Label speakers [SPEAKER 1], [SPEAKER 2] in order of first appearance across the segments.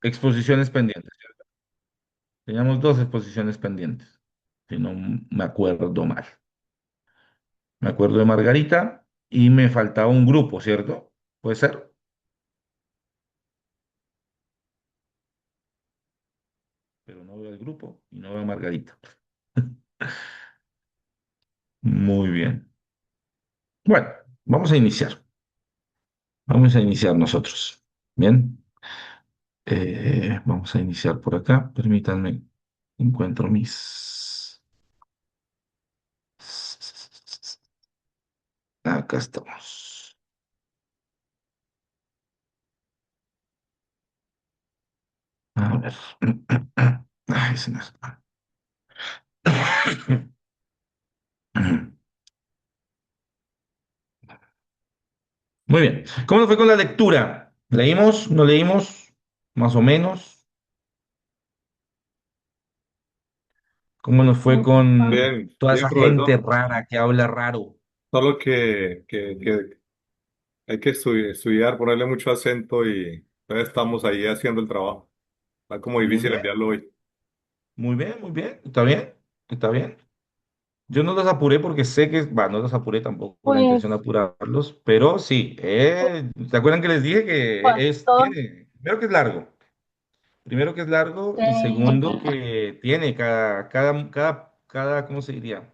[SPEAKER 1] exposiciones pendientes. Teníamos dos exposiciones pendientes, si no me acuerdo mal. Me acuerdo de Margarita y me faltaba un grupo, ¿cierto? ¿Puede ser? Pero no veo el grupo y no veo a Margarita. Muy bien. Bueno, vamos a iniciar. Vamos a iniciar nosotros. Bien. Vamos a iniciar por acá. Permítanme, encuentro mis... Acá estamos. A ver. Ay, se me... Muy bien. ¿Cómo nos fue con la lectura? ¿Leímos? ¿No leímos? Más o menos. ¿Cómo nos fue con
[SPEAKER 2] Bien,
[SPEAKER 1] toda
[SPEAKER 2] bien,
[SPEAKER 1] esa gente
[SPEAKER 2] profesor.
[SPEAKER 1] rara que habla raro?
[SPEAKER 2] Solo que hay que estudiar, ponerle mucho acento y todavía estamos ahí haciendo el trabajo. Está como
[SPEAKER 1] Muy
[SPEAKER 2] difícil
[SPEAKER 1] bien,
[SPEAKER 2] enviarlo hoy.
[SPEAKER 1] muy bien, muy bien. ¿Está bien? ¿Está bien? Yo no los apuré porque sé que, va, no los apuré tampoco con la intención de
[SPEAKER 3] Pues,
[SPEAKER 1] apurarlos, pero sí,
[SPEAKER 3] pues,
[SPEAKER 1] ¿se acuerdan que les dije que
[SPEAKER 3] pastor,
[SPEAKER 1] primero que es largo, primero que es largo y segundo
[SPEAKER 3] eh,
[SPEAKER 1] que tiene ¿cómo se diría?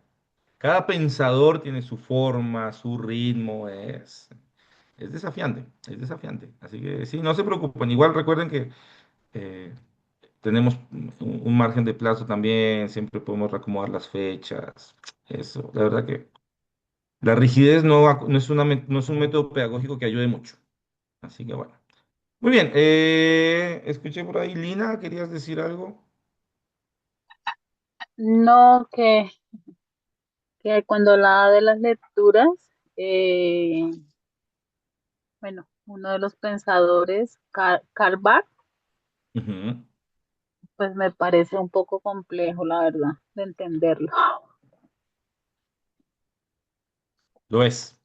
[SPEAKER 1] Cada pensador tiene su forma, su ritmo, es desafiante, es desafiante. Así que sí, no se preocupen, igual recuerden que eh, tenemos un margen de plazo también, siempre podemos reacomodar las fechas, eso, la verdad que... La rigidez no es un método pedagógico que ayude mucho. Así que bueno. Muy bien. Escuché por ahí, Lina, ¿querías decir algo?
[SPEAKER 3] no que cuando hablaba de las lecturas, eh, bueno, uno de los pensadores, Karl Barth,
[SPEAKER 1] Ujú.
[SPEAKER 3] pues me parece un poco complejo, la verdad, de entenderlo.
[SPEAKER 1] Lo es.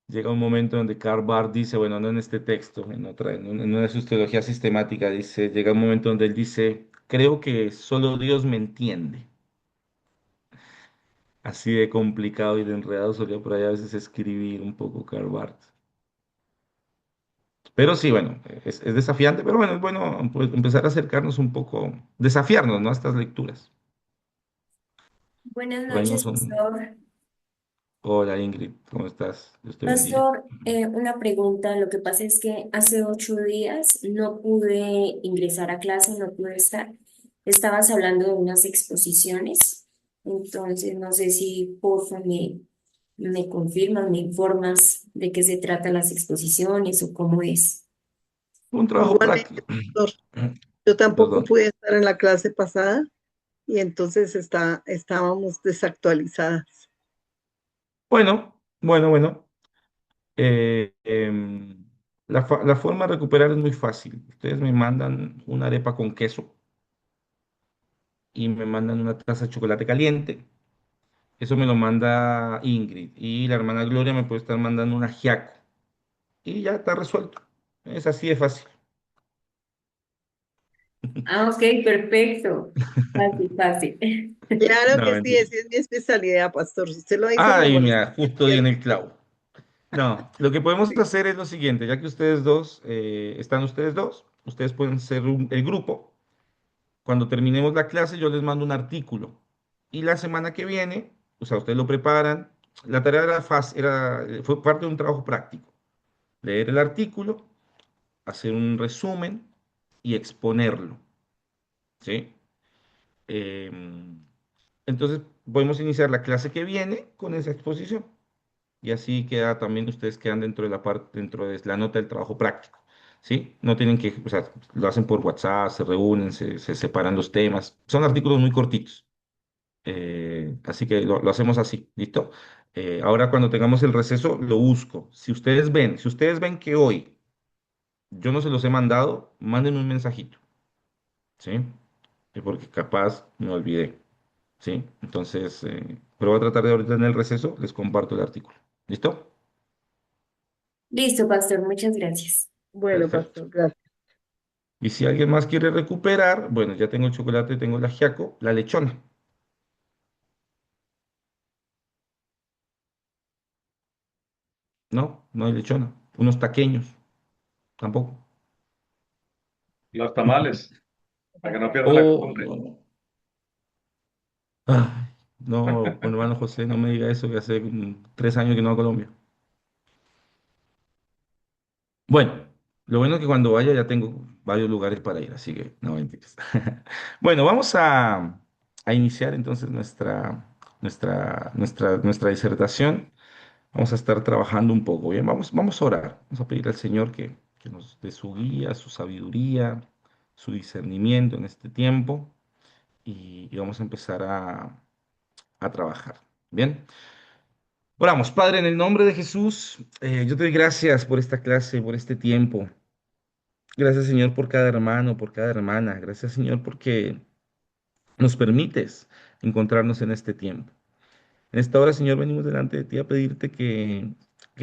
[SPEAKER 1] Llega un momento donde Karl Barth dice, bueno, no en este texto, en una de sus teologías sistemáticas, dice, llega un momento donde él dice, creo que solo Dios me entiende. Así de complicado y de enredado solía por ahí a veces escribir un poco Karl Barth. Pero sí, bueno, es desafiante, pero bueno, es bueno pues, empezar a acercarnos un poco, desafiarnos, ¿no? A estas lecturas.
[SPEAKER 4] Buenas
[SPEAKER 1] Por ahí no
[SPEAKER 4] noches,
[SPEAKER 1] son.
[SPEAKER 4] pastor.
[SPEAKER 1] Hola Ingrid, ¿cómo estás? Dios te bendiga.
[SPEAKER 4] Pastor, una pregunta. Lo que pasa es que hace 8 días no pude ingresar a clase, no pude estar. Estabas hablando de unas exposiciones, entonces no sé si porfa me confirmas, me informas de qué se tratan las exposiciones o cómo es.
[SPEAKER 1] Un trabajo
[SPEAKER 5] Igualmente,
[SPEAKER 1] práctico.
[SPEAKER 5] doctor, yo tampoco
[SPEAKER 1] Perdón.
[SPEAKER 5] pude estar en la clase pasada y entonces estábamos desactualizadas.
[SPEAKER 1] Bueno. Eh, em, la forma de recuperar es muy fácil. Ustedes me mandan una arepa con queso y me mandan una taza de chocolate caliente. Eso me lo manda Ingrid. Y la hermana Gloria me puede estar mandando un ajiaco. Y ya está resuelto. Es así de fácil.
[SPEAKER 4] Ah, ok, perfecto. Fácil, fácil.
[SPEAKER 5] Claro
[SPEAKER 1] No,
[SPEAKER 5] que sí,
[SPEAKER 1] mentira.
[SPEAKER 5] esa es mi especialidad, pastor. Si usted lo dice como
[SPEAKER 1] Ay,
[SPEAKER 5] lo
[SPEAKER 1] mira, justo di en el clavo. No, lo que podemos
[SPEAKER 5] siente.
[SPEAKER 1] hacer es lo siguiente, ya que ustedes dos, están ustedes dos, ustedes pueden ser el grupo. Cuando terminemos la clase, yo les mando un artículo. Y la semana que viene, o sea, ustedes lo preparan. La tarea era fácil, fue parte de un trabajo práctico. Leer el artículo, hacer un resumen y exponerlo. ¿Sí? Em, entonces, podemos iniciar la clase que viene con esa exposición. Y así queda también, ustedes quedan dentro de la parte, dentro de la nota del trabajo práctico, ¿sí? No tienen que, o sea, lo hacen por WhatsApp, se reúnen, se separan los temas. Son artículos muy cortitos, así que lo hacemos así, ¿listo? Ahora cuando tengamos el receso, lo busco. Si ustedes ven que hoy yo no se los he mandado, manden un mensajito, ¿sí? Porque capaz me olvidé, ¿sí? Entonces, pero voy a tratar de ahorita en el receso, les comparto el artículo, ¿listo?
[SPEAKER 4] Listo, pastor, muchas gracias.
[SPEAKER 5] Bueno,
[SPEAKER 1] Perfecto.
[SPEAKER 5] pastor, gracias.
[SPEAKER 1] Y si alguien más quiere recuperar, bueno, ya tengo el chocolate, tengo el ajiaco, la lechona. No, no hay lechona. Unos taqueños, tampoco.
[SPEAKER 2] Los tamales, para que no pierda la
[SPEAKER 1] Oh,
[SPEAKER 2] costumbre.
[SPEAKER 1] no. Ay, no, bueno, hermano José, no me diga eso, que hace 3 años que no va a Colombia. Bueno, lo bueno es que cuando vaya ya tengo varios lugares para ir, así que no mentiras. Bueno, vamos a iniciar entonces nuestra disertación. Vamos a estar trabajando un poco, ¿bien? Vamos a orar. Vamos a pedir al Señor que nos dé su guía, su sabiduría, su discernimiento en este tiempo y vamos a empezar a trabajar. ¿Bien? Oramos, Padre, en el nombre de Jesús, yo te doy gracias por esta clase, por este tiempo. Gracias, Señor, por cada hermano, por cada hermana. Gracias, Señor, porque nos permites encontrarnos en este tiempo. En esta hora, Señor, venimos delante de ti a pedirte que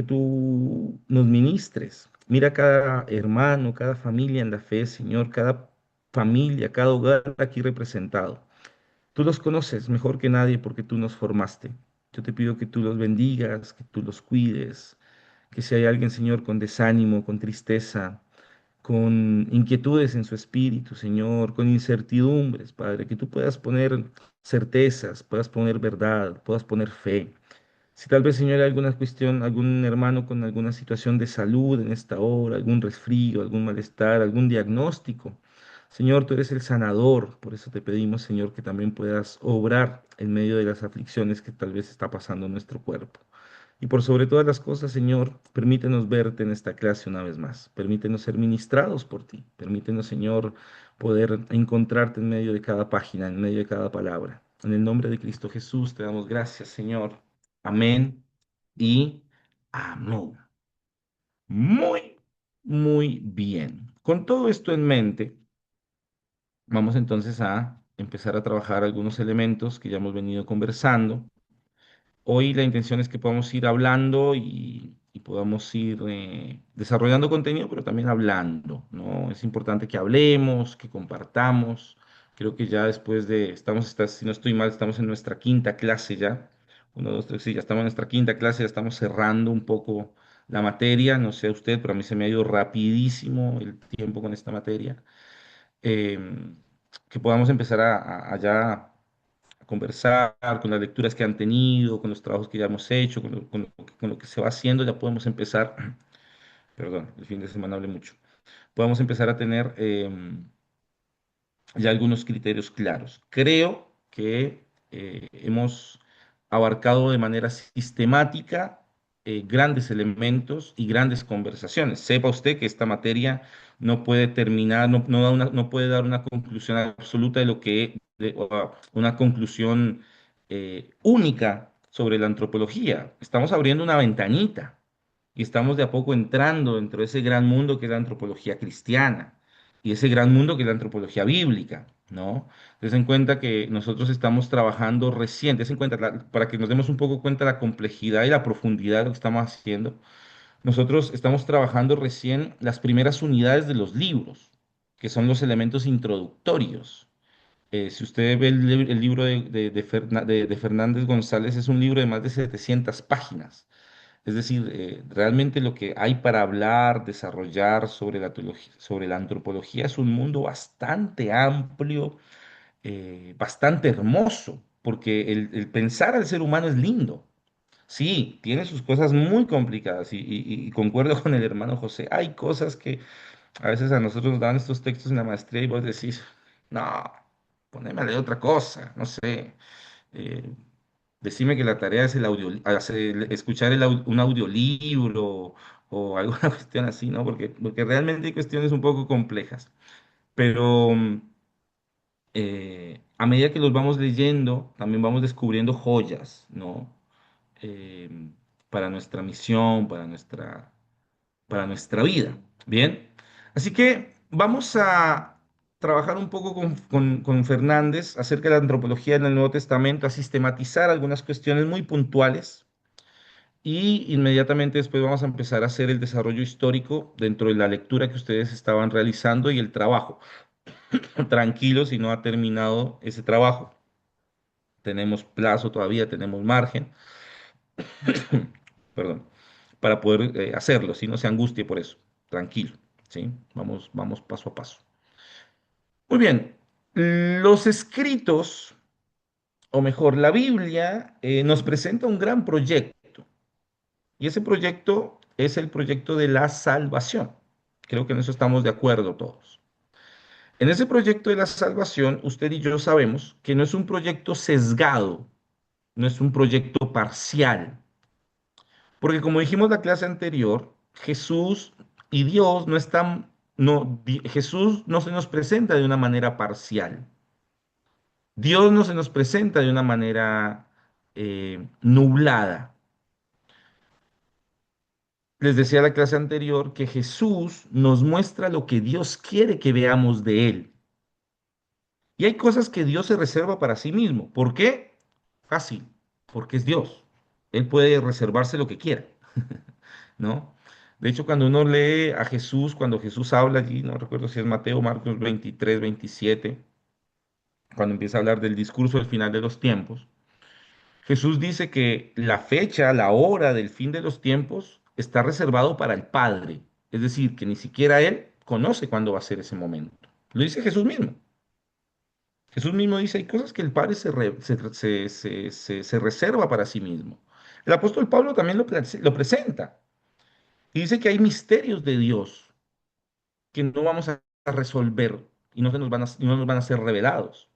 [SPEAKER 1] tú nos ministres. Mira cada hermano, cada familia en la fe, Señor, cada familia, cada hogar aquí representado. Tú los conoces mejor que nadie porque tú nos formaste. Yo te pido que tú los bendigas, que tú los cuides, que si hay alguien, Señor, con desánimo, con tristeza, con inquietudes en su espíritu, Señor, con incertidumbres, Padre, que tú puedas poner certezas, puedas poner verdad, puedas poner fe. Si tal vez, Señor, hay alguna cuestión, algún hermano con alguna situación de salud en esta hora, algún resfrío, algún malestar, algún diagnóstico, Señor, tú eres el sanador, por eso te pedimos, Señor, que también puedas obrar en medio de las aflicciones que tal vez está pasando en nuestro cuerpo. Y por sobre todas las cosas, Señor, permítenos verte en esta clase una vez más. Permítenos ser ministrados por ti. Permítenos, Señor, poder encontrarte en medio de cada página, en medio de cada palabra. En el nombre de Cristo Jesús te damos gracias, Señor. Amén y amén. Muy, muy bien. Con todo esto en mente, vamos entonces a empezar a trabajar algunos elementos que ya hemos venido conversando. Hoy la intención es que podamos ir hablando y podamos ir desarrollando contenido, pero también hablando, ¿no? Es importante que hablemos, que compartamos. Creo que ya después si no estoy mal, estamos en nuestra quinta clase ya. Uno, dos, tres, sí, ya estamos en nuestra quinta clase, ya estamos cerrando un poco la materia. No sé a usted, pero a mí se me ha ido rapidísimo el tiempo con esta materia. Em, que podamos empezar a ya conversar, con las lecturas que han tenido, con los trabajos que ya hemos hecho, con lo que se va haciendo, ya podemos empezar, perdón, el fin de semana hablé mucho, podemos empezar a tener ya algunos criterios claros. Creo que hemos abarcado de manera sistemática grandes elementos y grandes conversaciones. Sepa usted que esta materia no puede terminar, no puede dar una conclusión absoluta de lo que, o una conclusión única sobre la antropología. Estamos abriendo una ventanita y estamos de a poco entrando dentro de ese gran mundo que es la antropología cristiana y ese gran mundo que es la antropología bíblica, ¿no? Entonces en cuenta que nosotros estamos trabajando recién, des en cuenta, para que nos demos un poco cuenta de la complejidad y la profundidad de lo que estamos haciendo, nosotros estamos trabajando recién las primeras unidades de los libros, que son los elementos introductorios. Si usted ve el libro de Fernández González, es un libro de más de 700 páginas. Es decir, realmente lo que hay para hablar, desarrollar sobre la antropología es un mundo bastante amplio, bastante hermoso, porque el pensar al ser humano es lindo. Sí, tiene sus cosas muy complicadas y concuerdo con el hermano José. Hay cosas que a veces a nosotros nos dan estos textos en la maestría y vos decís, no, poneme a leer otra cosa, no sé. eh, Decime que la tarea es escuchar un audiolibro o alguna cuestión así, ¿no? Porque realmente hay cuestiones un poco complejas. Pero a medida que los vamos leyendo, también vamos descubriendo joyas, ¿no? Eh, para nuestra misión, para nuestra vida. Bien. Así que vamos a trabajar un poco con Fernández acerca de la antropología en el Nuevo Testamento, a sistematizar algunas cuestiones muy puntuales y inmediatamente después vamos a empezar a hacer el desarrollo histórico dentro de la lectura que ustedes estaban realizando y el trabajo. Tranquilos si no ha terminado ese trabajo. Tenemos plazo todavía, tenemos margen, perdón, para poder hacerlo, si no se angustie por eso. Tranquilo, ¿sí? Vamos paso a paso. Muy bien, los escritos, o mejor, la Biblia nos presenta un gran proyecto y ese proyecto es el proyecto de la salvación. Creo que en eso estamos de acuerdo todos. En ese proyecto de la salvación, usted y yo sabemos que no es un proyecto sesgado, no es un proyecto parcial, porque como dijimos la clase anterior, Jesús y Dios no están, no, Jesús no se nos presenta de una manera parcial. Dios no se nos presenta de una manera nublada. Les decía la clase anterior que Jesús nos muestra lo que Dios quiere que veamos de Él. Y hay cosas que Dios se reserva para sí mismo. ¿Por qué? Fácil, porque es Dios. Él puede reservarse lo que quiera, ¿no? De hecho, cuando uno lee a Jesús, cuando Jesús habla allí, no recuerdo si es Mateo, Marcos 23, 27, cuando empieza a hablar del discurso del final de los tiempos, Jesús dice que la fecha, la hora del fin de los tiempos está reservado para el Padre. Es decir, que ni siquiera Él conoce cuándo va a ser ese momento. Lo dice Jesús mismo. Jesús mismo dice, hay cosas que el Padre se reserva para sí mismo. El apóstol Pablo también lo presenta y dice que hay misterios de Dios que no vamos a resolver y no nos van a ser revelados.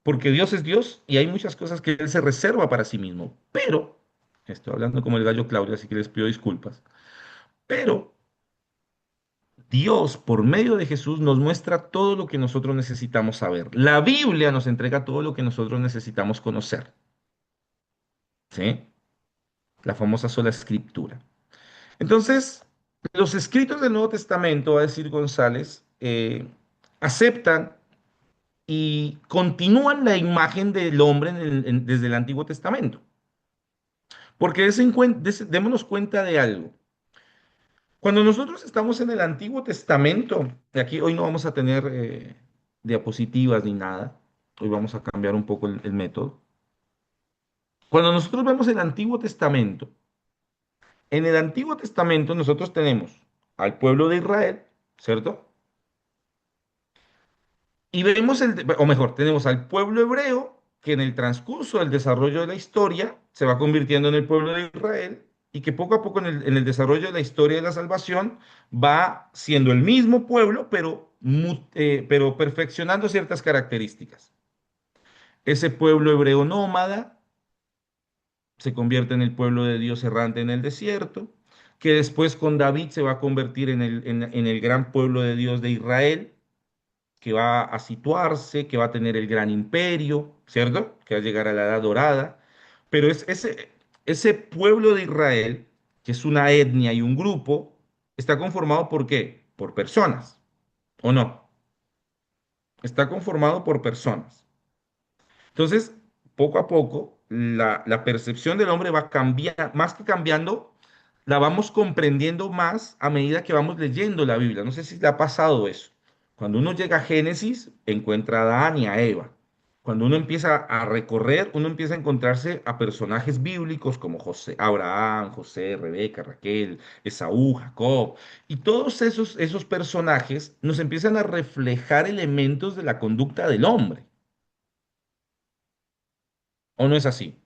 [SPEAKER 1] Porque Dios es Dios y hay muchas cosas que Él se reserva para sí mismo. Pero, estoy hablando como el gallo Claudio, así que les pido disculpas. Pero Dios, por medio de Jesús, nos muestra todo lo que nosotros necesitamos saber. La Biblia nos entrega todo lo que nosotros necesitamos conocer. ¿Sí? La famosa sola escritura. Entonces, los escritos del Nuevo Testamento, va a decir González, aceptan y continúan la imagen del hombre desde el Antiguo Testamento. Porque démonos cuenta de algo. Cuando nosotros estamos en el Antiguo Testamento, y aquí hoy no vamos a tener diapositivas ni nada, hoy vamos a cambiar un poco el método. Cuando nosotros vemos el Antiguo Testamento, en el Antiguo Testamento nosotros tenemos al pueblo de Israel, ¿cierto? Y vemos o mejor, tenemos al pueblo hebreo que en el transcurso del desarrollo de la historia se va convirtiendo en el pueblo de Israel y que poco a poco en el desarrollo de la historia de la salvación va siendo el mismo pueblo, pero perfeccionando ciertas características. Ese pueblo hebreo nómada se convierte en el pueblo de Dios errante en el desierto, que después con David se va a convertir en el gran pueblo de Dios de Israel que va a situarse, que va a tener el gran imperio, ¿cierto? Que va a llegar a la Edad Dorada. Pero ese pueblo de Israel, que es una etnia y un grupo, está conformado ¿por qué? Por personas, ¿o no? Está conformado por personas. Entonces, poco a poco, la percepción del hombre va cambiando, más que cambiando, la vamos comprendiendo más a medida que vamos leyendo la Biblia. No sé si le ha pasado eso. Cuando uno llega a Génesis, encuentra a Adán y a Eva. Cuando uno empieza a recorrer, uno empieza a encontrarse a personajes bíblicos como José, Abraham, José, Rebeca, Raquel, Esaú, Jacob. Y todos esos personajes nos empiezan a reflejar elementos de la conducta del hombre. ¿O no es así?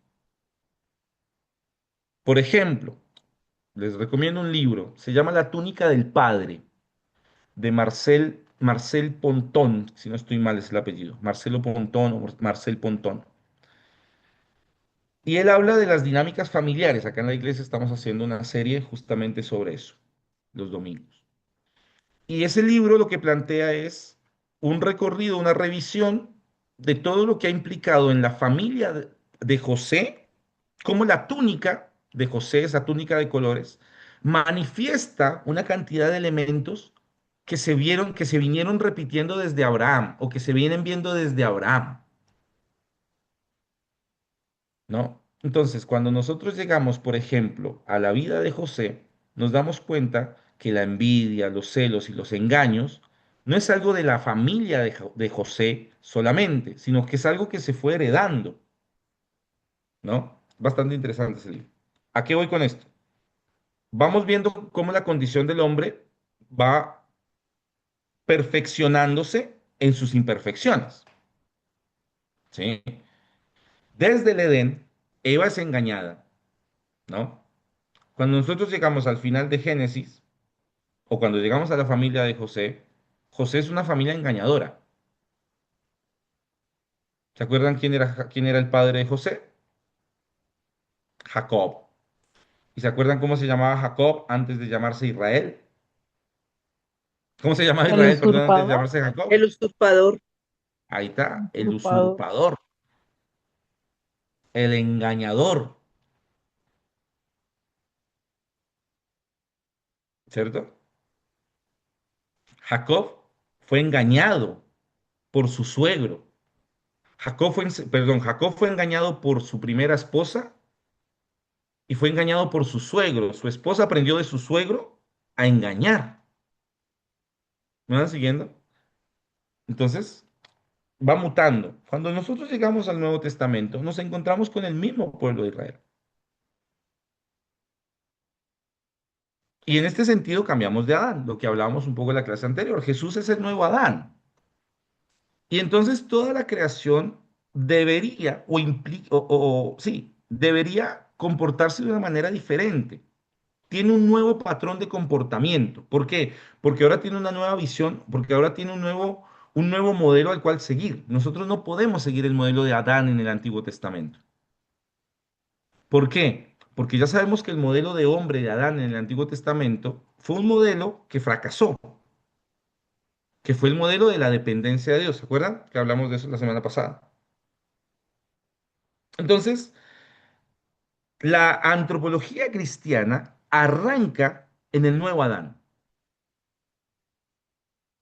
[SPEAKER 1] Por ejemplo, les recomiendo un libro, se llama La túnica del padre, de Marcel Pontón, si no estoy mal es el apellido, Marcelo Pontón o Marcel Pontón. Y él habla de las dinámicas familiares. Acá en la iglesia estamos haciendo una serie justamente sobre eso, los domingos. Y ese libro lo que plantea es un recorrido, una revisión de todo lo que ha implicado en la familia de José, cómo la túnica de José, esa túnica de colores, manifiesta una cantidad de elementos que se vinieron repitiendo desde Abraham o que se vienen viendo desde Abraham, ¿no? Entonces, cuando nosotros llegamos, por ejemplo, a la vida de José, nos damos cuenta que la envidia, los celos y los engaños no es algo de la familia de José solamente, sino que es algo que se fue heredando, ¿no? Bastante interesante ese libro. ¿A qué voy con esto? Vamos viendo cómo la condición del hombre va perfeccionándose en sus imperfecciones, ¿sí? Desde el Edén, Eva es engañada, ¿no? Cuando nosotros llegamos al final de Génesis, o cuando llegamos a la familia de José, José es una familia engañadora. ¿Se acuerdan quién era el padre de José? Jacob. ¿Y se acuerdan cómo se llamaba Jacob antes de llamarse Israel? ¿Cómo se llamaba
[SPEAKER 3] El
[SPEAKER 1] Israel, perdón, antes de
[SPEAKER 3] usurpador,
[SPEAKER 1] llamarse Jacob?
[SPEAKER 5] El usurpador.
[SPEAKER 1] Ahí está, el
[SPEAKER 3] usurpador.
[SPEAKER 1] usurpador, el engañador, ¿cierto? Jacob fue engañado por su suegro. Jacob fue engañado por su primera esposa y fue engañado por su suegro. Su esposa aprendió de su suegro a engañar. ¿Me van siguiendo? Entonces, va mutando. Cuando nosotros llegamos al Nuevo Testamento, nos encontramos con el mismo pueblo de Israel. Y en este sentido cambiamos de Adán, lo que hablábamos un poco en la clase anterior. Jesús es el nuevo Adán. Y entonces toda la creación debería, sí, debería comportarse de una manera diferente. Tiene un nuevo patrón de comportamiento. ¿Por qué? Porque ahora tiene una nueva visión, porque ahora tiene un nuevo modelo al cual seguir. Nosotros no podemos seguir el modelo de Adán en el Antiguo Testamento. ¿Por qué? Porque ya sabemos que el modelo de hombre de Adán en el Antiguo Testamento fue un modelo que fracasó, que fue el modelo de la dependencia de Dios. ¿Se acuerdan? Que hablamos de eso la semana pasada. Entonces, la antropología cristiana arranca en el nuevo Adán.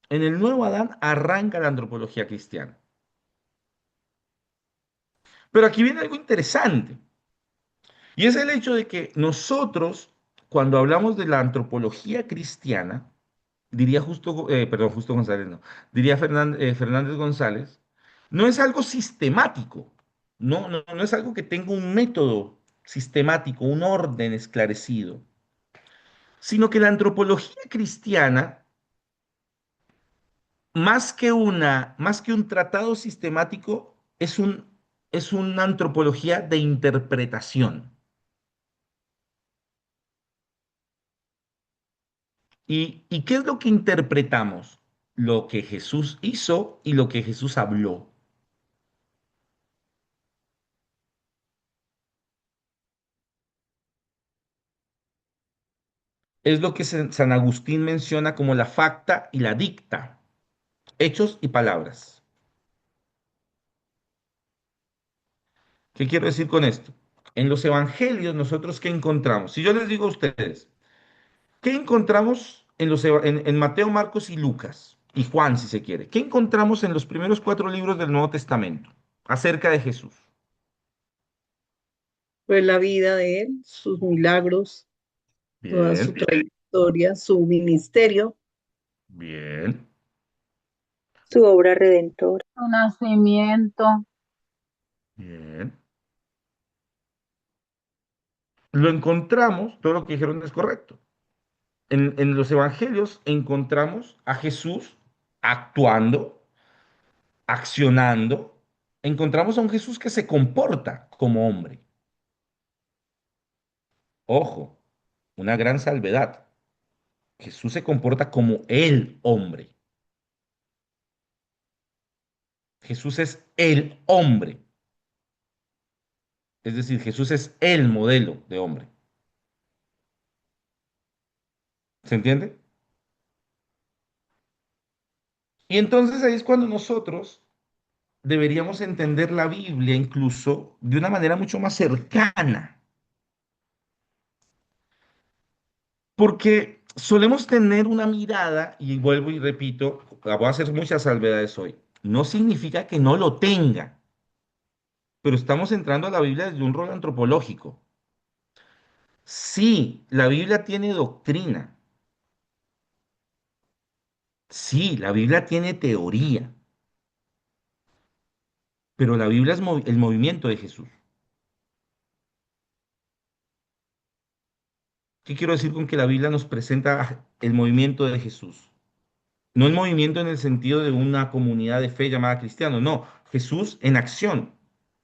[SPEAKER 1] En el nuevo Adán arranca la antropología cristiana. Pero aquí viene algo interesante, y es el hecho de que nosotros, cuando hablamos de la antropología cristiana, diría Justo González, no, diría Fernández González, no es algo sistemático, no es algo que tenga un método sistemático, un orden esclarecido, sino que la antropología cristiana, más que un tratado sistemático, es una antropología de interpretación. ¿Y qué es lo que interpretamos? Lo que Jesús hizo y lo que Jesús habló. Es lo que San Agustín menciona como la facta y la dicta, hechos y palabras. ¿Qué quiero decir con esto? En los evangelios, nosotros ¿qué encontramos? Si yo les digo a ustedes, ¿qué encontramos en Mateo, Marcos y Lucas? Y Juan, si se quiere. ¿Qué encontramos en los primeros 4 libros del Nuevo Testamento acerca de Jesús?
[SPEAKER 5] Pues la vida de él, sus milagros, toda su
[SPEAKER 1] Bien,
[SPEAKER 5] trayectoria, su ministerio.
[SPEAKER 1] bien,
[SPEAKER 6] Su obra redentora.
[SPEAKER 3] Su nacimiento,
[SPEAKER 1] bien. Lo encontramos, todo lo que dijeron es correcto. En los evangelios encontramos a Jesús actuando, accionando. Encontramos a un Jesús que se comporta como hombre. Ojo, una gran salvedad. Jesús se comporta como el hombre. Jesús es el hombre. Es decir, Jesús es el modelo de hombre. ¿Se entiende? Y entonces ahí es cuando nosotros deberíamos entender la Biblia incluso de una manera mucho más cercana. Porque solemos tener una mirada, y vuelvo y repito, voy a hacer muchas salvedades hoy, no significa que no lo tenga, pero estamos entrando a la Biblia desde un rol antropológico. Sí, la Biblia tiene doctrina. Sí, la Biblia tiene teoría, pero la Biblia es el movimiento de Jesús. ¿Qué quiero decir con que la Biblia nos presenta el movimiento de Jesús? No el movimiento en el sentido de una comunidad de fe llamada cristiano, no, Jesús en acción,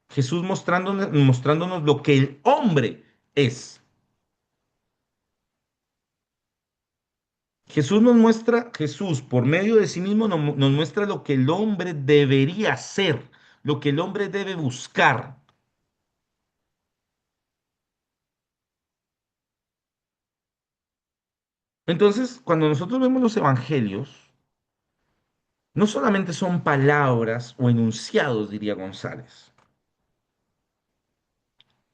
[SPEAKER 1] Jesús mostrándonos lo que el hombre es. Jesús por medio de sí mismo nos muestra lo que el hombre debería ser, lo que el hombre debe buscar. Entonces, cuando nosotros vemos los evangelios, no solamente son palabras o enunciados, diría González,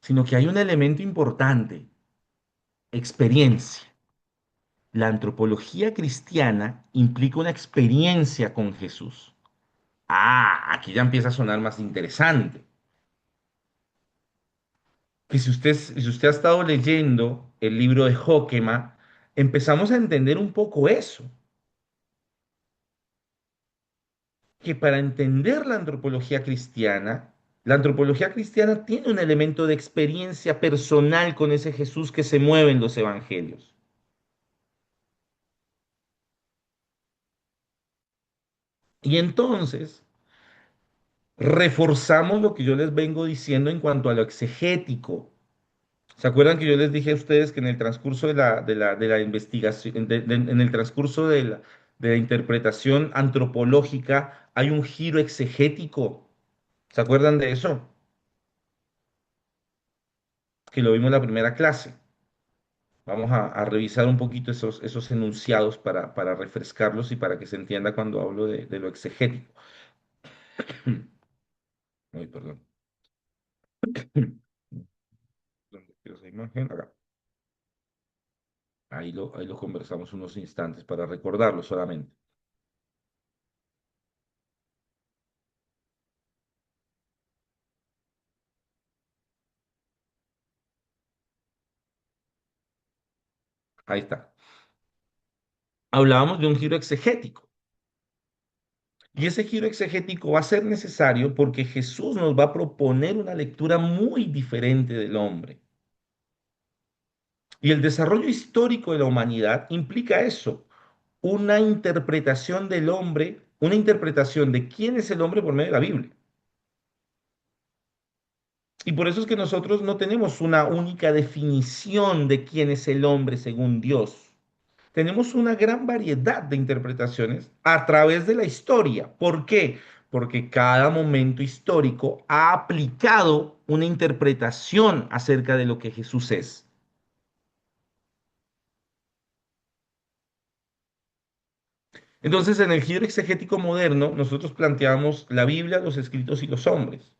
[SPEAKER 1] sino que hay un elemento importante, experiencia. La antropología cristiana implica una experiencia con Jesús. Ah, aquí ya empieza a sonar más interesante. Que si usted ha estado leyendo el libro de Hockema, empezamos a entender un poco eso, que para entender la antropología cristiana tiene un elemento de experiencia personal con ese Jesús que se mueve en los evangelios. Y entonces reforzamos lo que yo les vengo diciendo en cuanto a lo exegético. ¿Se acuerdan que yo les dije a ustedes que en el transcurso de la investigación, en el transcurso de la interpretación antropológica hay un giro exegético? ¿Se acuerdan de eso? Que lo vimos en la primera clase. Vamos a revisar un poquito esos enunciados para refrescarlos y para que se entienda cuando hablo de lo exegético. Ay, perdón. ¿Dónde quedó esa imagen? Acá. Ahí lo conversamos unos instantes para recordarlo solamente. Ahí está. Hablábamos de un giro exegético. Y ese giro exegético va a ser necesario porque Jesús nos va a proponer una lectura muy diferente del hombre. Y el desarrollo histórico de la humanidad implica eso, una interpretación del hombre, una interpretación de quién es el hombre por medio de la Biblia. Y por eso es que nosotros no tenemos una única definición de quién es el hombre según Dios. Tenemos una gran variedad de interpretaciones a través de la historia. ¿Por qué? Porque cada momento histórico ha aplicado una interpretación acerca de lo que Jesús es. Entonces, en el giro exegético moderno, nosotros planteamos la Biblia, los escritos y los hombres.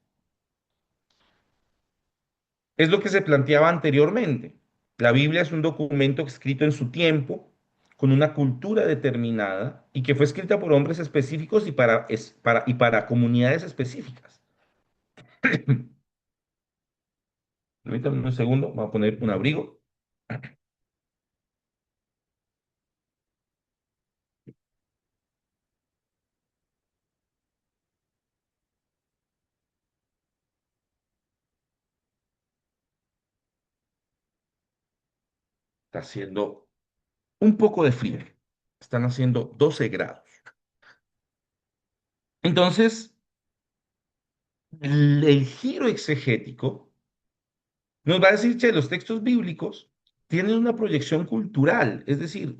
[SPEAKER 1] Es lo que se planteaba anteriormente. La Biblia es un documento escrito en su tiempo, con una cultura determinada y que fue escrita por hombres específicos y para comunidades específicas. Permítanme un segundo, voy a poner un abrigo. Está haciendo un poco de frío. Están haciendo 12 grados. Entonces, el giro exegético nos va a decir que los textos bíblicos tienen una proyección cultural, es decir,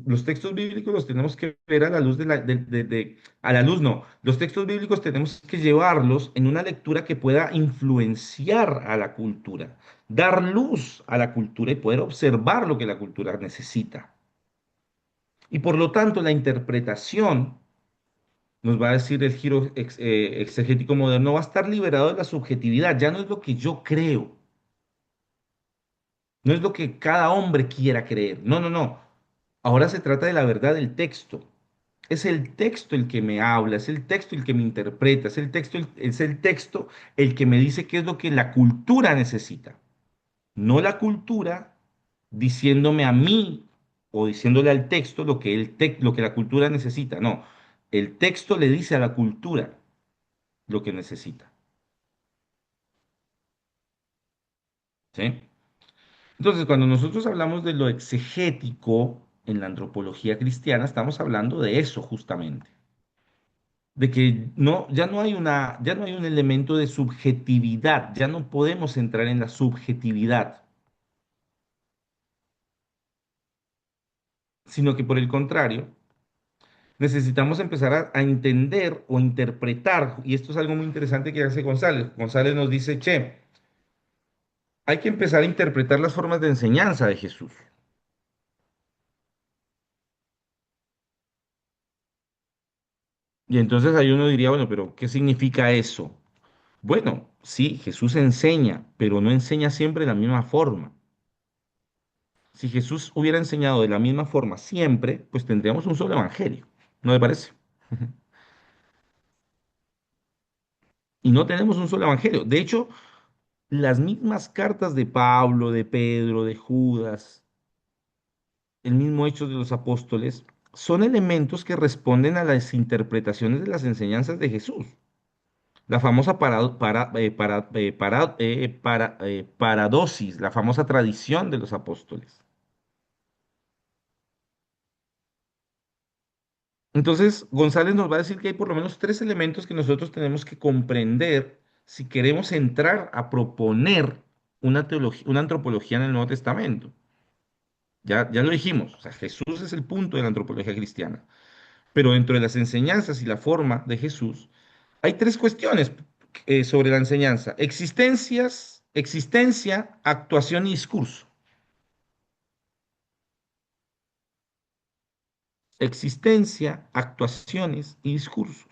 [SPEAKER 1] los textos bíblicos los tenemos que ver a la luz a la luz no, los textos bíblicos tenemos que llevarlos en una lectura que pueda influenciar a la cultura, dar luz a la cultura y poder observar lo que la cultura necesita. Y por lo tanto, la interpretación, nos va a decir el giro exegético moderno, va a estar liberado de la subjetividad, ya no es lo que yo creo. No es lo que cada hombre quiera creer. No, no, no. Ahora se trata de la verdad del texto. Es el texto el que me habla, es el texto el que me interpreta, es el texto el que me dice qué es lo que la cultura necesita. No la cultura diciéndome a mí o diciéndole al texto lo que la cultura necesita. No, el texto le dice a la cultura lo que necesita. ¿Sí? Entonces, cuando nosotros hablamos de lo exegético en la antropología cristiana, estamos hablando de eso justamente, de que no, ya no hay un elemento de subjetividad, ya no podemos entrar en la subjetividad, sino que por el contrario, necesitamos empezar a entender o interpretar, y esto es algo muy interesante que hace González. González nos dice, che, hay que empezar a interpretar las formas de enseñanza de Jesús. Y entonces ahí uno diría, bueno, pero ¿qué significa eso? Bueno, sí, Jesús enseña, pero no enseña siempre de la misma forma. Si Jesús hubiera enseñado de la misma forma siempre, pues tendríamos un solo evangelio, ¿no le parece? Y no tenemos un solo evangelio. De hecho, las mismas cartas de Pablo, de Pedro, de Judas, el mismo Hechos de los Apóstoles, son elementos que responden a las interpretaciones de las enseñanzas de Jesús. La famosa paradosis, la famosa tradición de los apóstoles. Entonces, González nos va a decir que hay por lo menos tres elementos que nosotros tenemos que comprender si queremos entrar a proponer una teología, una antropología en el Nuevo Testamento. Ya lo dijimos, o sea, Jesús es el punto de la antropología cristiana. Pero dentro de las enseñanzas y la forma de Jesús, hay tres cuestiones sobre la enseñanza: existencia, actuación y discurso. Existencia, actuaciones y discursos.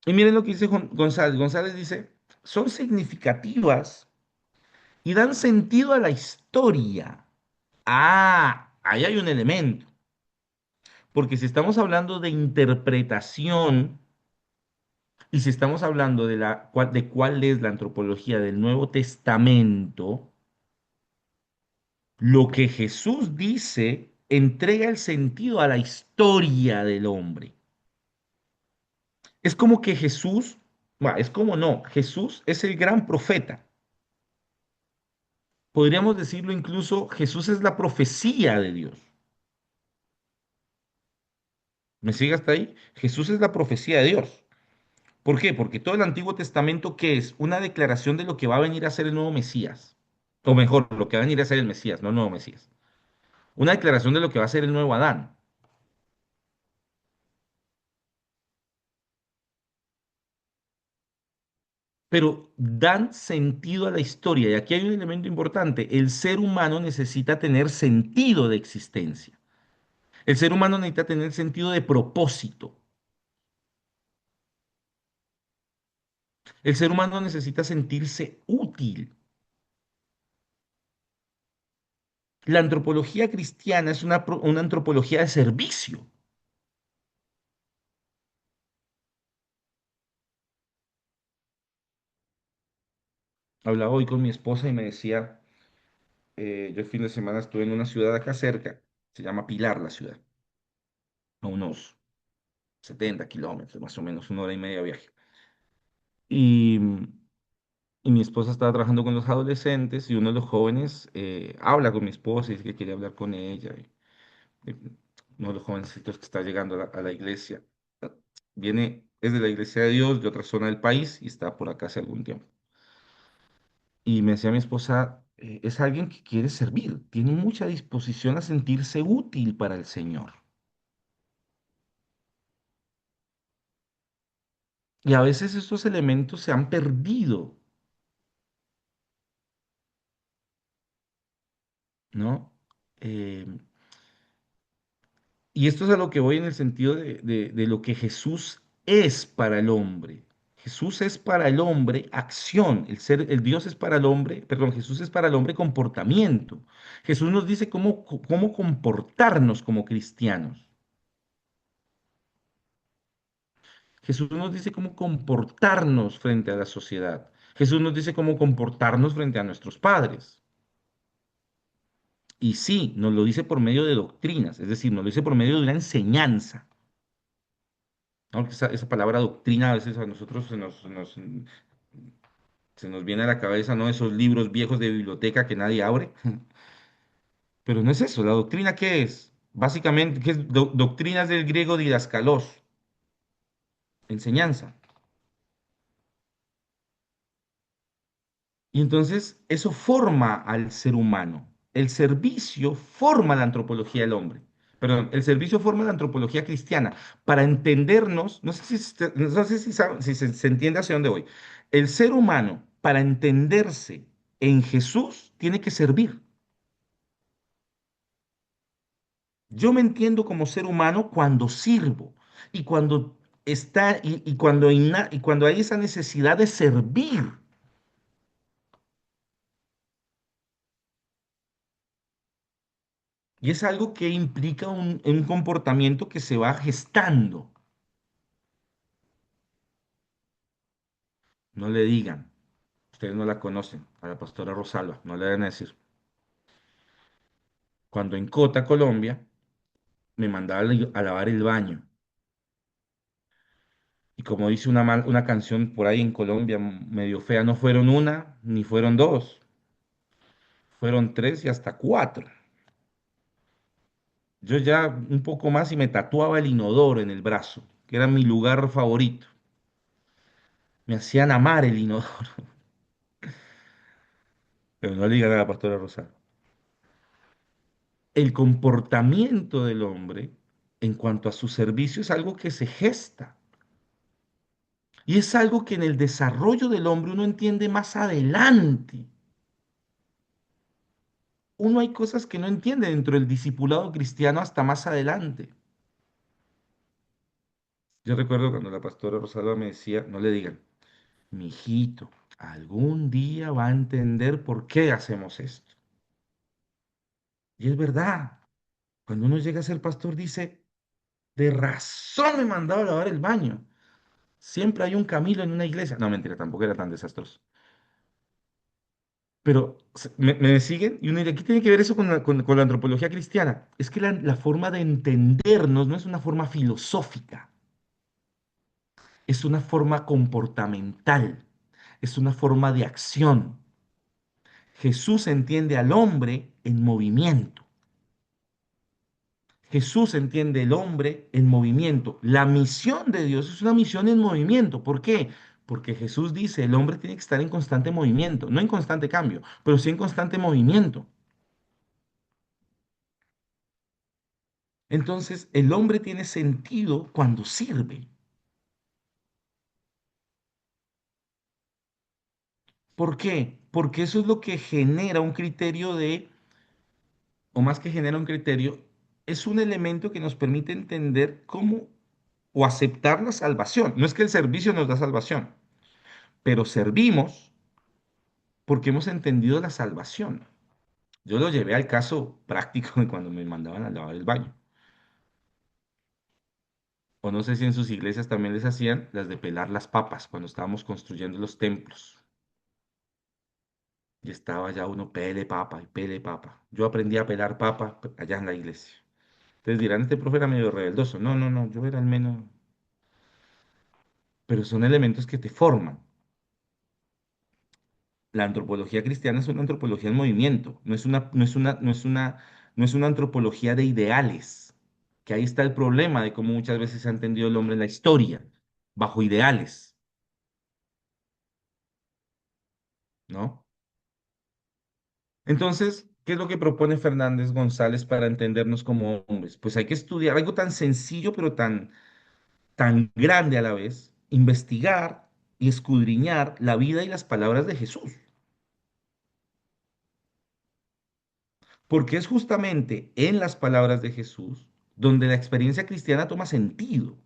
[SPEAKER 1] Y miren lo que dice González. González dice, son significativas y dan sentido a la historia. Ah, ahí hay un elemento. Porque si estamos hablando de interpretación y si estamos hablando de cuál es la antropología del Nuevo Testamento, lo que Jesús dice entrega el sentido a la historia del hombre. Es como que Jesús, es como no, Jesús es el gran profeta. Podríamos decirlo incluso, Jesús es la profecía de Dios. ¿Me sigue hasta ahí? Jesús es la profecía de Dios. ¿Por qué? Porque todo el Antiguo Testamento, ¿qué es? Una declaración de lo que va a venir a ser el nuevo Mesías. O mejor, lo que va a venir a ser el Mesías, no el nuevo Mesías. Una declaración de lo que va a ser el nuevo Adán. Pero dan sentido a la historia. Y aquí hay un elemento importante. El ser humano necesita tener sentido de existencia. El ser humano necesita tener sentido de propósito. El ser humano necesita sentirse útil. La antropología cristiana es una antropología de servicio. Hablaba hoy con mi esposa y me decía, yo el fin de semana estuve en una ciudad acá cerca, se llama Pilar la ciudad, a unos 70 kilómetros, más o menos, una hora y media de viaje. Y, y mi esposa estaba trabajando con los adolescentes y uno de los jóvenes habla con mi esposa y dice que quiere hablar con ella. Y uno de los jovencitos que está llegando a la iglesia es de la iglesia de Dios, de otra zona del país y está por acá hace algún tiempo. Y me decía mi esposa, es alguien que quiere servir, tiene mucha disposición a sentirse útil para el Señor. Y a veces estos elementos se han perdido, ¿no? Eh, y esto es a lo que voy en el sentido de lo que Jesús es para el hombre. Jesús es para el hombre acción, el Dios es para el hombre, perdón, Jesús es para el hombre comportamiento. Jesús nos dice cómo comportarnos como cristianos. Jesús nos dice cómo comportarnos frente a la sociedad. Jesús nos dice cómo comportarnos frente a nuestros padres. Y sí, nos lo dice por medio de doctrinas, es decir, nos lo dice por medio de una enseñanza. ¿No? Esa palabra doctrina a veces a nosotros se nos viene a la cabeza, ¿no? Esos libros viejos de biblioteca que nadie abre. Pero no es eso. ¿La doctrina qué es? Básicamente, ¿qué es? Doctrinas del griego didaskalos, enseñanza. Y entonces eso forma al ser humano. El servicio forma la antropología del hombre. Perdón, el servicio forma la antropología cristiana. Para entendernos, no sé no sé si se entiende hacia dónde voy. El ser humano, para entenderse en Jesús, tiene que servir. Yo me entiendo como ser humano cuando sirvo y cuando y cuando hay esa necesidad de servir. Y es algo que implica un comportamiento que se va gestando. No le digan, ustedes no la conocen, a la pastora Rosalba, no le van a decir. Cuando en Cota, Colombia, me mandaba a lavar el baño. Y como dice una canción por ahí en Colombia medio fea, no fueron una, ni fueron dos, fueron tres y hasta cuatro. Yo ya un poco más y me tatuaba el inodoro en el brazo, que era mi lugar favorito. Me hacían amar el inodoro. Pero no le digan a la pastora Rosalba. El comportamiento del hombre en cuanto a su servicio es algo que se gesta y es algo que en el desarrollo del hombre uno entiende más adelante. Uno hay cosas que no entiende dentro del discipulado cristiano hasta más adelante. Yo recuerdo cuando la pastora Rosalba me decía, no le digan, mi hijito, algún día va a entender por qué hacemos esto. Y es verdad, cuando uno llega a ser pastor dice, de razón me mandaba a lavar el baño. Siempre hay un Camilo en una iglesia. No, mentira, tampoco era tan desastroso. Pero me siguen y uno dice, ¿qué tiene que ver eso con la antropología cristiana? Es que la forma de entendernos no es una forma filosófica, es una forma comportamental, es una forma de acción. Jesús entiende al hombre en movimiento. Jesús entiende el hombre en movimiento. La misión de Dios es una misión en movimiento. ¿Por qué? Porque Jesús dice, el hombre tiene que estar en constante movimiento, no en constante cambio, pero sí en constante movimiento. Entonces, el hombre tiene sentido cuando sirve. ¿Por qué? Porque eso es lo que genera un criterio o más que genera un criterio, es un elemento que nos permite entender cómo o aceptar la salvación. No es que el servicio nos da salvación, pero servimos porque hemos entendido la salvación. Yo lo llevé al caso práctico de cuando me mandaban a lavar el baño. O no sé si en sus iglesias también les hacían las de pelar las papas cuando estábamos construyendo los templos. Y estaba ya uno pele papa y pele papa. Yo aprendí a pelar papa allá en la iglesia. Ustedes dirán, este profe era medio rebeldoso. No, no, no, yo era al menos. Pero son elementos que te forman. La antropología cristiana es una antropología en movimiento, no es una antropología de ideales, que ahí está el problema de cómo muchas veces se ha entendido el hombre en la historia, bajo ideales, ¿no? Entonces, ¿qué es lo que propone Fernández González para entendernos como hombres? Pues hay que estudiar algo tan sencillo, pero tan grande a la vez, investigar y escudriñar la vida y las palabras de Jesús. Porque es justamente en las palabras de Jesús donde la experiencia cristiana toma sentido.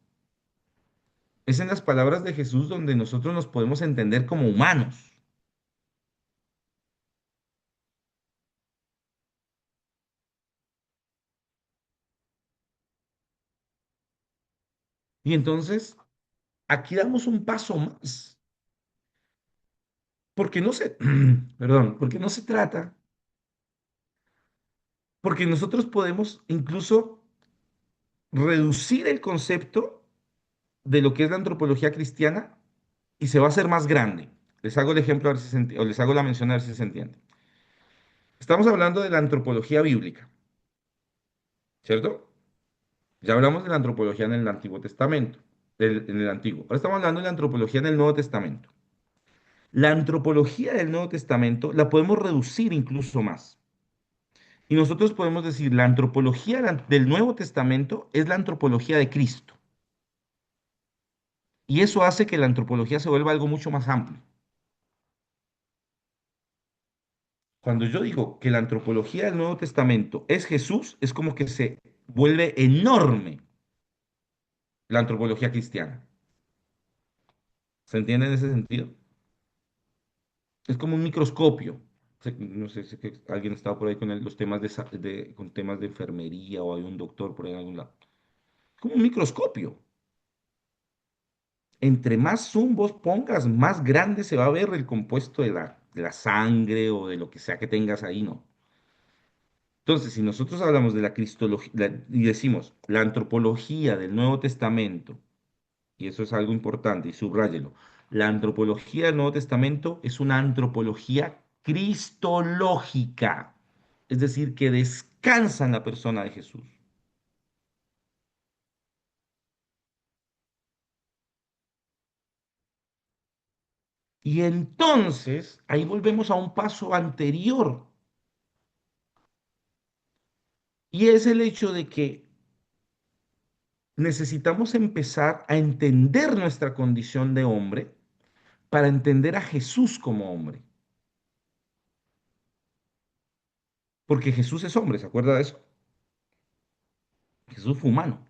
[SPEAKER 1] Es en las palabras de Jesús donde nosotros nos podemos entender como humanos. Y entonces, aquí damos un paso más, porque no se, perdón, porque no se trata, porque nosotros podemos incluso reducir el concepto de lo que es la antropología cristiana y se va a hacer más grande. Les hago el ejemplo a ver si o les hago la mención a ver si se entiende. Estamos hablando de la antropología bíblica, ¿cierto? Ya hablamos de la antropología en el Antiguo Testamento, en el Antiguo. Ahora estamos hablando de la antropología en el Nuevo Testamento. La antropología del Nuevo Testamento la podemos reducir incluso más. Y nosotros podemos decir, la antropología del Nuevo Testamento es la antropología de Cristo. Y eso hace que la antropología se vuelva algo mucho más amplio. Cuando yo digo que la antropología del Nuevo Testamento es Jesús, es como que se vuelve enorme la antropología cristiana. ¿Se entiende en ese sentido? Es como un microscopio. No sé si alguien estaba por ahí con los temas con temas de enfermería o hay un doctor por ahí en algún lado. Como un microscopio. Entre más zoom vos pongas, más grande se va a ver el compuesto de la sangre o de lo que sea que tengas ahí, ¿no? Entonces, si nosotros hablamos de la cristología y decimos la antropología del Nuevo Testamento, y eso es algo importante, y subráyelo, la antropología del Nuevo Testamento es una antropología cristológica, es decir, que descansa en la persona de Jesús. Y entonces, ahí volvemos a un paso anterior, y es el hecho de que necesitamos empezar a entender nuestra condición de hombre para entender a Jesús como hombre. Porque Jesús es hombre, ¿se acuerda de eso? Jesús fue humano.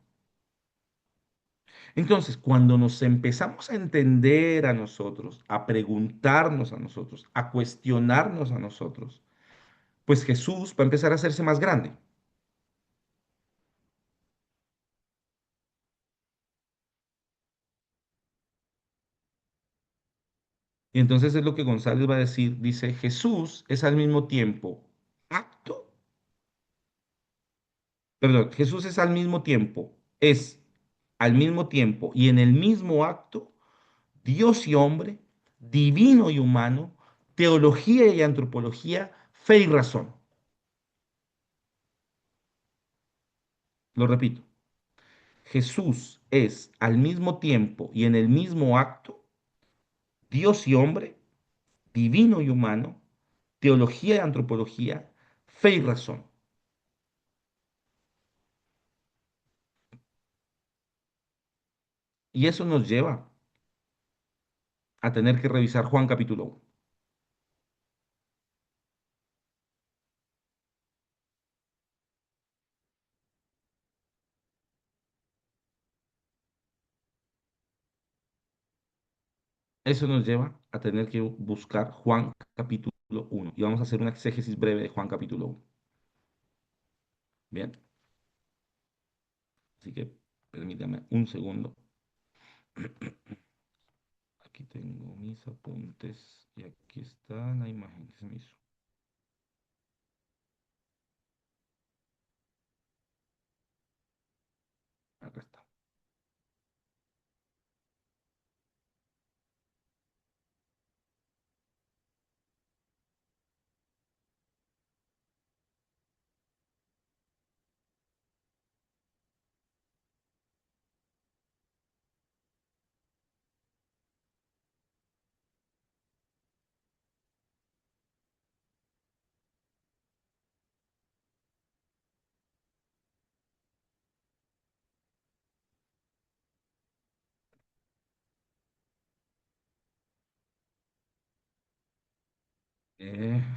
[SPEAKER 1] Entonces, cuando nos empezamos a entender a nosotros, a preguntarnos a nosotros, a cuestionarnos a nosotros, pues Jesús va a empezar a hacerse más grande. Y entonces es lo que González va a decir, dice, Jesús es al mismo tiempo acto, perdón, Jesús es al mismo tiempo y en el mismo acto Dios y hombre, divino y humano, teología y antropología, fe y razón. Lo repito, Jesús es al mismo tiempo y en el mismo acto Dios y hombre, divino y humano, teología y antropología, fe y razón. Y eso nos lleva a tener que revisar Juan capítulo 1. Eso nos lleva a tener que buscar Juan capítulo 1. Y vamos a hacer una exégesis breve de Juan capítulo 1. Bien, así que permítame un segundo. Aquí tengo mis apuntes y aquí está la imagen que se me hizo. Acá está.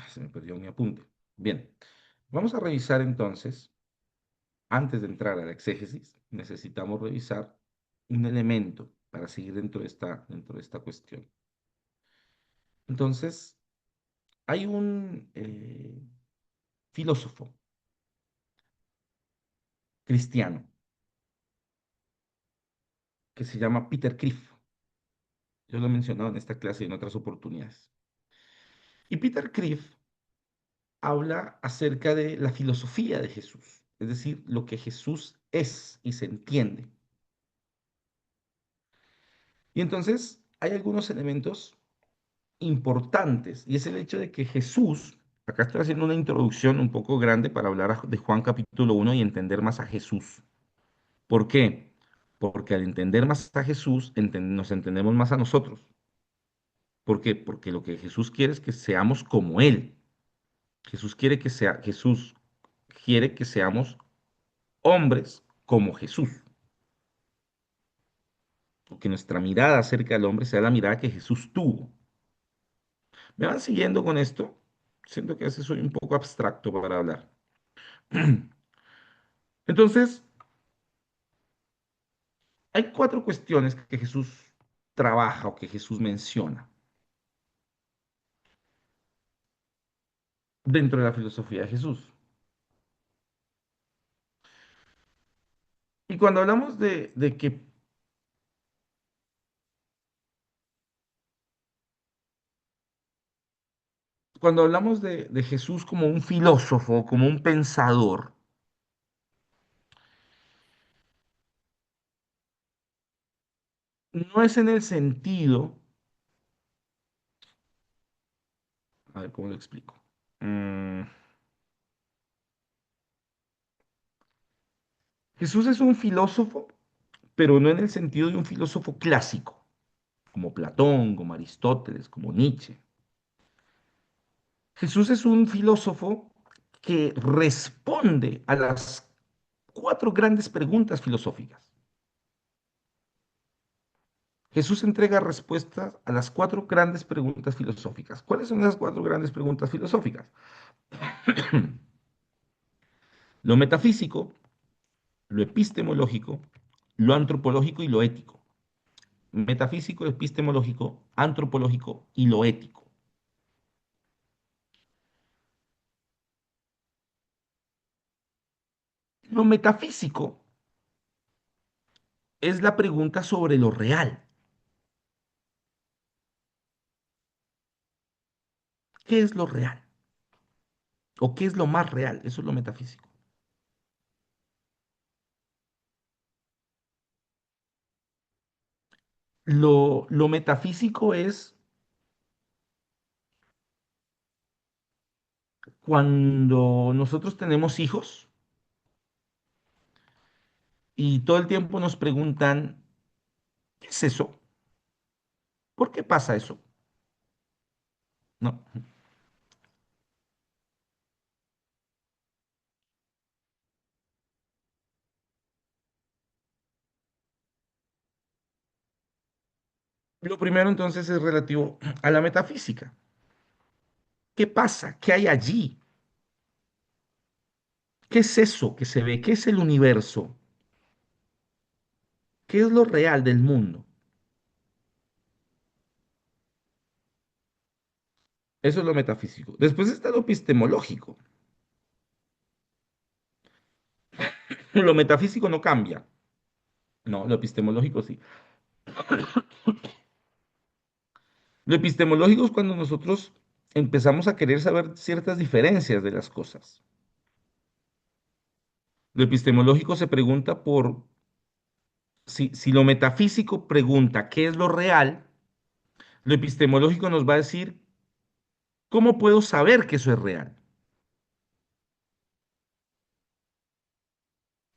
[SPEAKER 1] Se me perdió mi apunte. Bien, vamos a revisar entonces, antes de entrar a la exégesis, necesitamos revisar un elemento para seguir dentro de esta cuestión. Entonces, hay un filósofo cristiano que se llama Peter Criff. Yo lo he mencionado en esta clase y en otras oportunidades. Y Peter Criff habla acerca de la filosofía de Jesús, es decir, lo que Jesús es y se entiende. Y entonces hay algunos elementos importantes y es el hecho de que Jesús, acá estoy haciendo una introducción un poco grande para hablar de Juan capítulo 1 y entender más a Jesús. ¿Por qué? Porque al entender más a Jesús, nos entendemos más a nosotros. ¿Por qué? Porque lo que Jesús quiere es que seamos como Él. Jesús quiere que seamos hombres como Jesús. O que nuestra mirada acerca del hombre sea la mirada que Jesús tuvo. ¿Me van siguiendo con esto? Siento que a veces soy un poco abstracto para hablar. Entonces, hay cuatro cuestiones que Jesús trabaja o que Jesús menciona dentro de la filosofía de Jesús. Y cuando hablamos de que, cuando hablamos de Jesús como un filósofo, como un pensador, no es en el sentido, a ver cómo lo explico. Mm, Jesús es un filósofo, pero no en el sentido de un filósofo clásico, como Platón, como Aristóteles, como Nietzsche. Jesús es un filósofo que responde a las cuatro grandes preguntas filosóficas. Jesús entrega respuestas a las cuatro grandes preguntas filosóficas. ¿Cuáles son esas cuatro grandes preguntas filosóficas? Lo metafísico, lo epistemológico, lo antropológico y lo ético. Metafísico, epistemológico, antropológico y lo ético. Lo metafísico es la pregunta sobre lo real. ¿Qué es lo real? ¿O qué es lo más real? Eso es lo metafísico. Lo metafísico es cuando nosotros tenemos hijos y todo el tiempo nos preguntan, ¿qué es eso? ¿Por qué pasa eso? No. Lo primero entonces es relativo a la metafísica. ¿Qué pasa? ¿Qué hay allí? ¿Qué es eso que se ve? ¿Qué es el universo? ¿Qué es lo real del mundo? Eso es lo metafísico. Después está lo epistemológico. Lo metafísico no cambia. No, lo epistemológico sí. Lo epistemológico es cuando nosotros empezamos a querer saber ciertas diferencias de las cosas. Lo epistemológico se pregunta por, si lo metafísico pregunta qué es lo real, lo epistemológico nos va a decir cómo puedo saber que eso es real.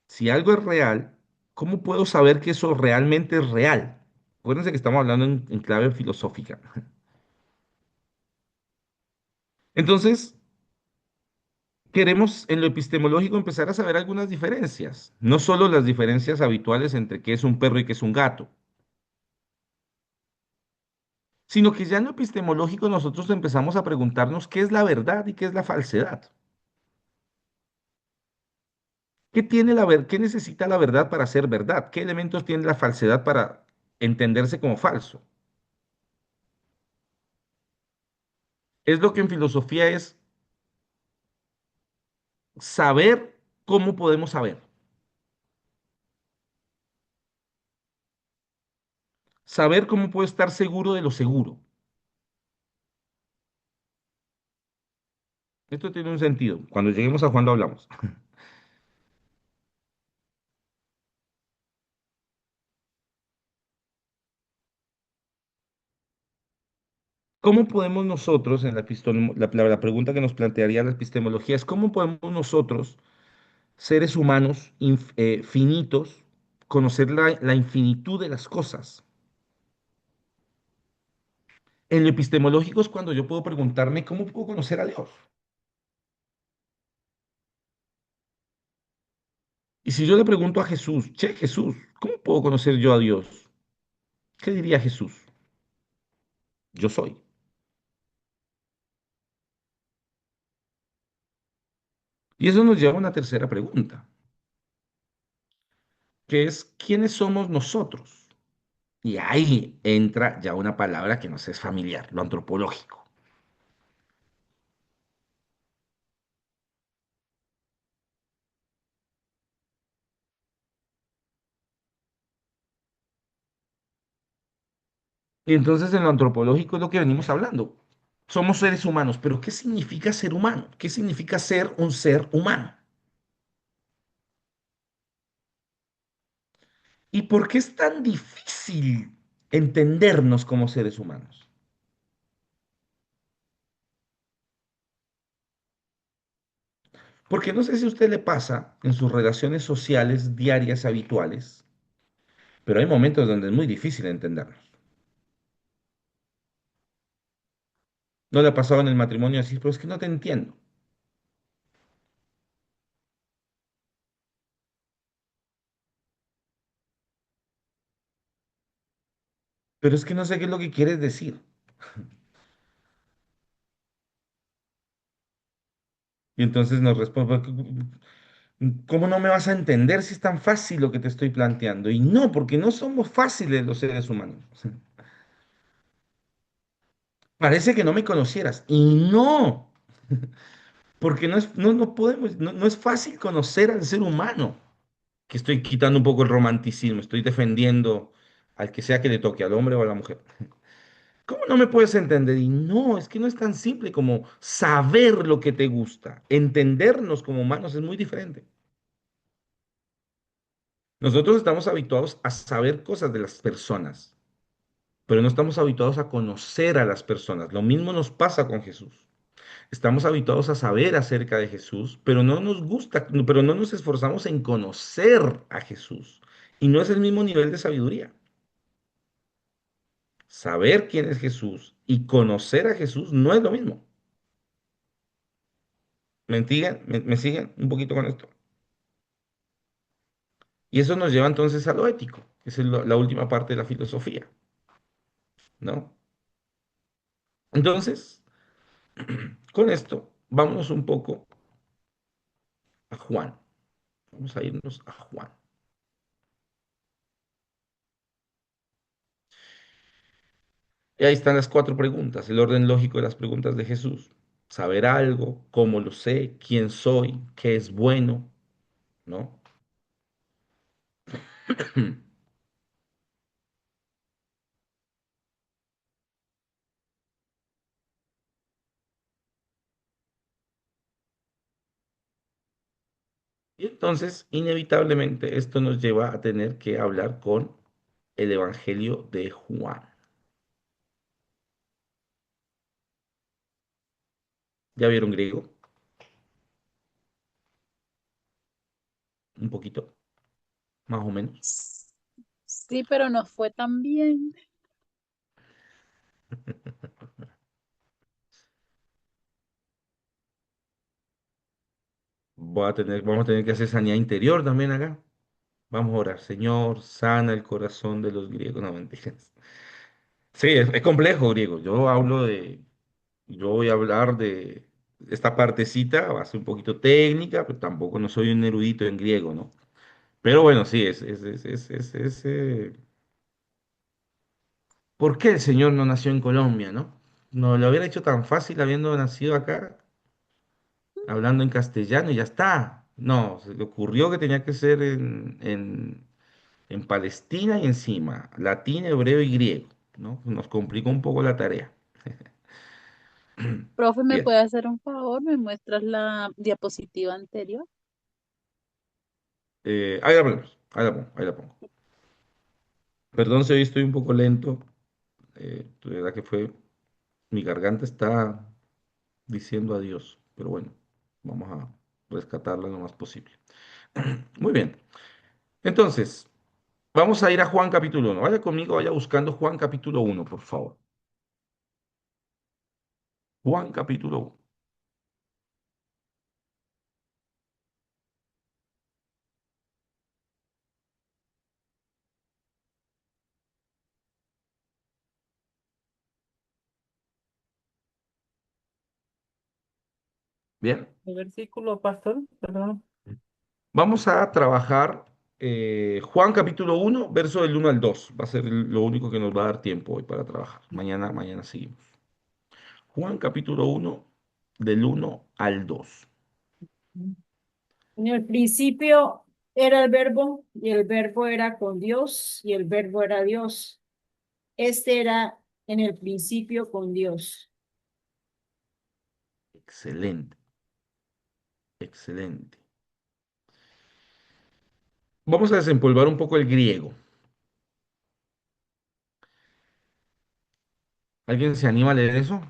[SPEAKER 1] Si algo es real, ¿cómo puedo saber que eso realmente es real? Acuérdense que estamos hablando en clave filosófica. Entonces, queremos en lo epistemológico empezar a saber algunas diferencias, no solo las diferencias habituales entre qué es un perro y qué es un gato, sino que ya en lo epistemológico nosotros empezamos a preguntarnos qué es la verdad y qué es la falsedad. ¿Qué necesita la verdad para ser verdad? ¿Qué elementos tiene la falsedad para entenderse como falso. Es lo que en filosofía es saber cómo podemos saber. Saber cómo puedo estar seguro de lo seguro. Esto tiene un sentido. Cuando lleguemos a Juan lo hablamos. ¿Cómo podemos nosotros, en la pregunta que nos plantearía la epistemología es cómo podemos nosotros, seres humanos finitos, conocer la infinitud de las cosas? En lo epistemológico es cuando yo puedo preguntarme cómo puedo conocer a Dios. Y si yo le pregunto a Jesús, che, Jesús, ¿cómo puedo conocer yo a Dios? ¿Qué diría Jesús? Yo soy. Y eso nos lleva a una tercera pregunta, que es, ¿quiénes somos nosotros? Y ahí entra ya una palabra que nos es familiar, lo antropológico. Y entonces en lo antropológico es lo que venimos hablando. Somos seres humanos, pero ¿qué significa ser humano? ¿Qué significa ser un ser humano? ¿Y por qué es tan difícil entendernos como seres humanos? Porque no sé si a usted le pasa en sus relaciones sociales diarias habituales, pero hay momentos donde es muy difícil entendernos. ¿No le ha pasado en el matrimonio así? Pero es que no te entiendo. Pero es que no sé qué es lo que quieres decir. Y entonces nos responde, ¿cómo no me vas a entender si es tan fácil lo que te estoy planteando? Y no, porque no somos fáciles los seres humanos. Parece que no me conocieras. Y no, porque no podemos, no es fácil conocer al ser humano. Que estoy quitando un poco el romanticismo, estoy defendiendo al que sea que le toque, al hombre o a la mujer. ¿Cómo no me puedes entender? Y no, es que no es tan simple como saber lo que te gusta. Entendernos como humanos es muy diferente. Nosotros estamos habituados a saber cosas de las personas, pero no estamos habituados a conocer a las personas. Lo mismo nos pasa con Jesús. Estamos habituados a saber acerca de Jesús, pero no nos gusta, pero no nos esforzamos en conocer a Jesús. Y no es el mismo nivel de sabiduría. Saber quién es Jesús y conocer a Jesús no es lo mismo. ¿Me siguen un poquito con esto? Y eso nos lleva entonces a lo ético, que es la última parte de la filosofía, ¿no? Entonces, con esto, vámonos un poco a Juan. Vamos a irnos a Juan. Y ahí están las cuatro preguntas, el orden lógico de las preguntas de Jesús. Saber algo, cómo lo sé, quién soy, qué es bueno, ¿no? Y entonces, inevitablemente, esto nos lleva a tener que hablar con el Evangelio de Juan. ¿Ya vieron griego? Un poquito, más o menos.
[SPEAKER 3] Sí, pero no fue tan bien.
[SPEAKER 1] Vamos a tener que hacer sanidad interior también acá. Vamos a orar. Señor, sana el corazón de los griegos. No, mentiras. Sí, es complejo griego. Yo voy a hablar de esta partecita, va a ser un poquito técnica, pero tampoco no soy un erudito en griego, ¿no? Pero bueno, sí, ¿Por qué el señor no nació en Colombia, no? No lo hubiera hecho tan fácil habiendo nacido acá, hablando en castellano y ya está. No, se le ocurrió que tenía que ser en Palestina y encima, latín, hebreo y griego, ¿no? Nos complicó un poco la tarea.
[SPEAKER 3] Profe, ¿me
[SPEAKER 1] Bien,
[SPEAKER 3] puede hacer un favor? ¿Me muestras la diapositiva anterior?
[SPEAKER 1] ahí la ponemos, ahí la pongo, ahí la pongo. Perdón si hoy estoy un poco lento, de verdad que fue, mi garganta está diciendo adiós, pero bueno, vamos a rescatarla lo más posible. Muy bien, entonces, vamos a ir a Juan capítulo 1. Vaya conmigo, vaya buscando Juan capítulo 1, por favor. Juan capítulo 1. Bien,
[SPEAKER 7] El versículo, pastor, perdón.
[SPEAKER 1] vamos a trabajar Juan capítulo 1, verso del 1 al 2. Va a ser lo único que nos va a dar tiempo hoy para trabajar. Mañana seguimos. Juan capítulo 1, del 1 al 2.
[SPEAKER 7] En el principio era el verbo, y el verbo era con Dios, y el verbo era Dios. Este era en el principio con Dios.
[SPEAKER 1] Excelente, excelente. Vamos a desempolvar un poco el griego. ¿Alguien se anima a leer eso?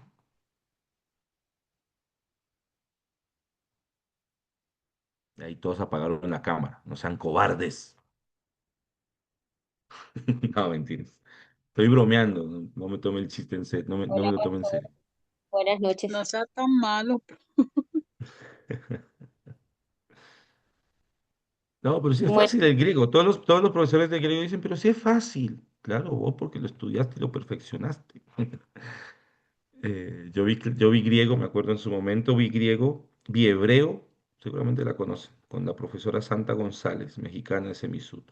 [SPEAKER 1] Ahí todos apagaron la cámara. No sean cobardes. No, mentiras. Estoy bromeando. No, no me tome el chiste en serio. No
[SPEAKER 6] Hola,
[SPEAKER 1] me lo tome en
[SPEAKER 6] pastor.
[SPEAKER 1] serio.
[SPEAKER 6] Buenas
[SPEAKER 3] No
[SPEAKER 6] noches.
[SPEAKER 3] sea tan malo.
[SPEAKER 1] No, pero sí es
[SPEAKER 6] Bueno,
[SPEAKER 1] fácil el griego. Todos los profesores de griego dicen, pero sí es fácil. Claro, vos porque lo estudiaste y lo perfeccionaste. Yo vi griego, me acuerdo en su momento, vi griego, vi hebreo, seguramente la conocen, con la profesora Santa González, mexicana de Semisud.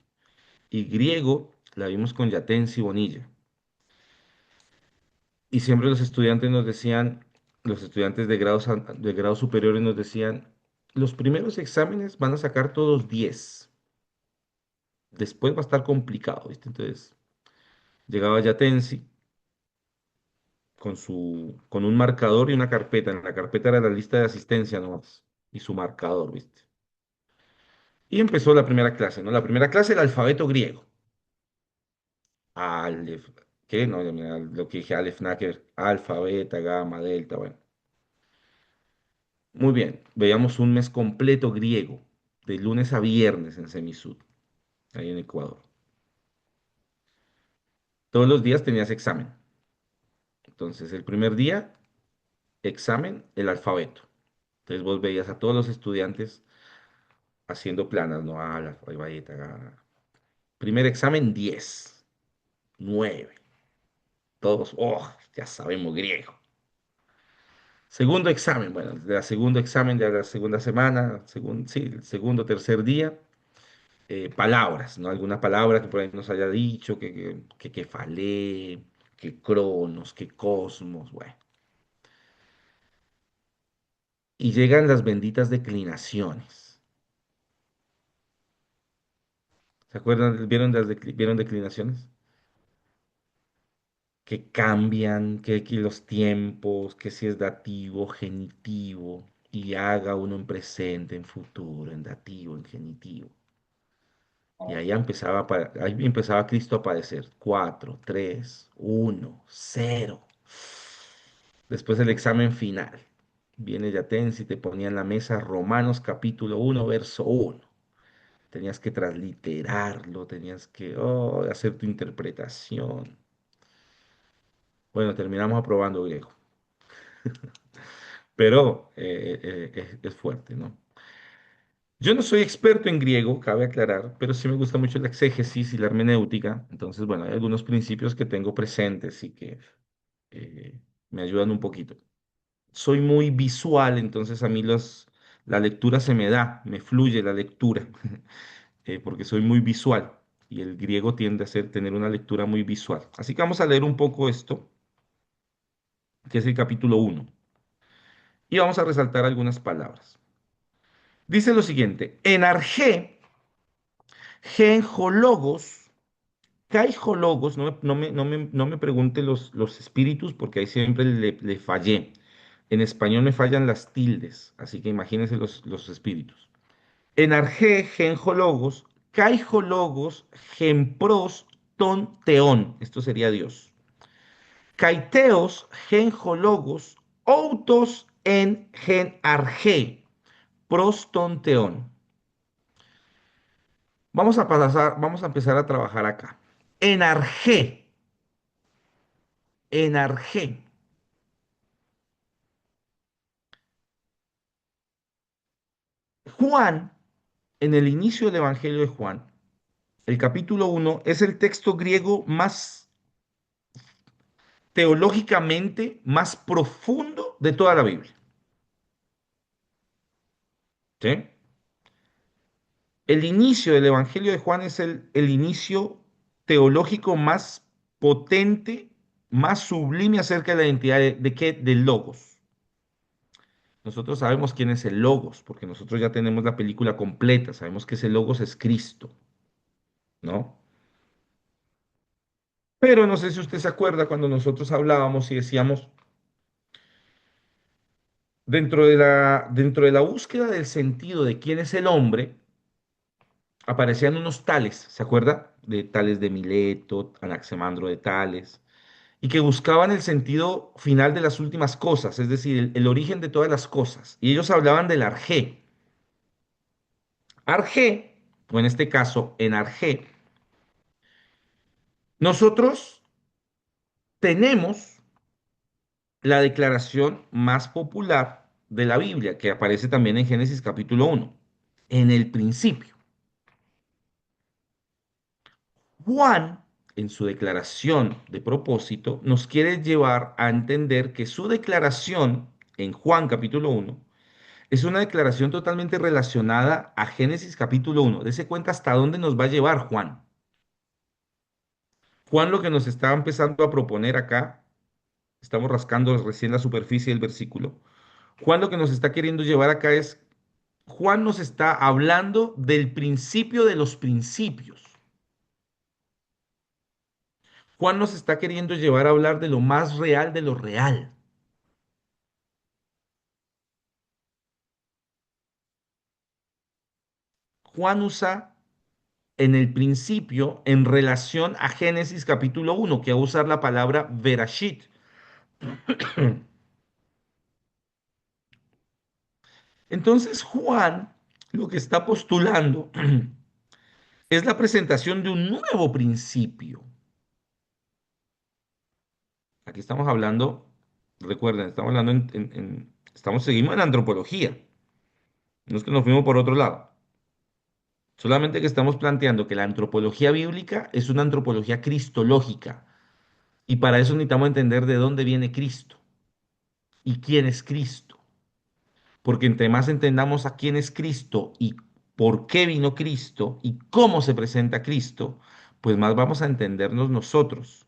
[SPEAKER 1] Y griego la vimos con Yatensi Bonilla. Y siempre los estudiantes nos decían, los estudiantes de grados superiores nos decían, los primeros exámenes van a sacar todos 10. Después va a estar complicado, ¿viste? Entonces llegaba Yatensi con un marcador y una carpeta. En la carpeta era la lista de asistencia nomás y su marcador, ¿viste? Y empezó la primera clase, ¿no? La primera clase, el alfabeto griego. Aleph, ¿qué? No, ya mira, lo que dije, Aleph, Náquer, alfa, beta, gamma, delta, bueno. Muy bien, veíamos un mes completo griego, de lunes a viernes en Semisud, ahí en Ecuador. Todos los días tenías examen. Entonces, el primer día, examen, el alfabeto. Entonces, vos veías a todos los estudiantes haciendo planas, ¿no? Aleph, beta, gamma. Primer examen, 10, 9. Todos, oh, ya sabemos griego. Segundo examen, bueno, de la segundo examen de la segunda semana, sí, el segundo, tercer día, palabras, ¿no? Alguna palabra que por ahí nos haya dicho, que falé, que cronos, que cosmos, bueno. Y llegan las benditas declinaciones. ¿Se acuerdan? ¿Vieron declinaciones? Que cambian, que los tiempos, que si es dativo, genitivo, y haga uno en presente, en futuro, en dativo, en genitivo. Y ahí empezaba Cristo a aparecer. 4, 3, 1, 0. Después el examen final. Viene Yatensi, te ponía en la mesa Romanos capítulo 1, verso 1. Tenías que transliterarlo, tenías que hacer tu interpretación. Bueno, terminamos aprobando griego, pero es fuerte, ¿no? Yo no soy experto en griego, cabe aclarar, pero sí me gusta mucho la exégesis y la hermenéutica. Entonces, bueno, hay algunos principios que tengo presentes y que eh, me ayudan un poquito. Soy muy visual, entonces a mí la lectura se me da, me fluye la lectura, porque soy muy visual. y el griego tiende a tener una lectura muy visual. Así que vamos a leer un poco esto, que es el capítulo 1, y vamos a resaltar algunas palabras. Dice lo siguiente, en arjé, genjologos, caijologos, no me pregunte los espíritus porque ahí siempre le fallé. En español me fallan las tildes, así que imagínense los espíritus. En arjé, genjologos, caijologos, genpros, ton, teón. Esto sería Dios. Caiteos, genjologos, outos en gen arjé, proston, teón. Vamos a empezar a trabajar acá. En arjé, en arjé. Juan, en el inicio del Evangelio de Juan, el capítulo 1 es el texto griego más teológicamente más profundo de toda la Biblia. ¿Sí? El inicio del Evangelio de Juan es el inicio teológico más potente, más sublime acerca de la identidad de qué? Del Logos. Nosotros sabemos quién es el Logos, porque nosotros ya tenemos la película completa, sabemos que ese Logos es Cristo, ¿no? Pero no sé si usted se acuerda cuando nosotros hablábamos y decíamos, dentro de la búsqueda del sentido de quién es el hombre, aparecían unos tales, ¿se acuerda? De Tales de Mileto, Anaximandro de Tales, y que buscaban el sentido final de las últimas cosas, es decir, el origen de todas las cosas. Y ellos hablaban del arjé. Arjé, o en este caso, en arjé, nosotros tenemos la declaración más popular de la Biblia, que aparece también en Génesis capítulo 1, en el principio. Juan, en su declaración de propósito, nos quiere llevar a entender que su declaración en Juan capítulo 1 es una declaración totalmente relacionada a Génesis capítulo 1. Dese cuenta hasta dónde nos va a llevar Juan. Juan lo que nos está empezando a proponer acá, estamos rascando recién la superficie del versículo. Juan lo que nos está queriendo llevar acá es, Juan nos está hablando del principio de los principios. Juan nos está queriendo llevar a hablar de lo más real de lo real. Juan usa en el principio en relación a Génesis capítulo 1, que va a usar la palabra Berashit. Entonces Juan lo que está postulando es la presentación de un nuevo principio. Aquí estamos hablando, recuerden, estamos hablando seguimos en antropología, no es que nos fuimos por otro lado. Solamente que estamos planteando que la antropología bíblica es una antropología cristológica y para eso necesitamos entender de dónde viene Cristo y quién es Cristo. Porque entre más entendamos a quién es Cristo y por qué vino Cristo y cómo se presenta Cristo, pues más vamos a entendernos nosotros.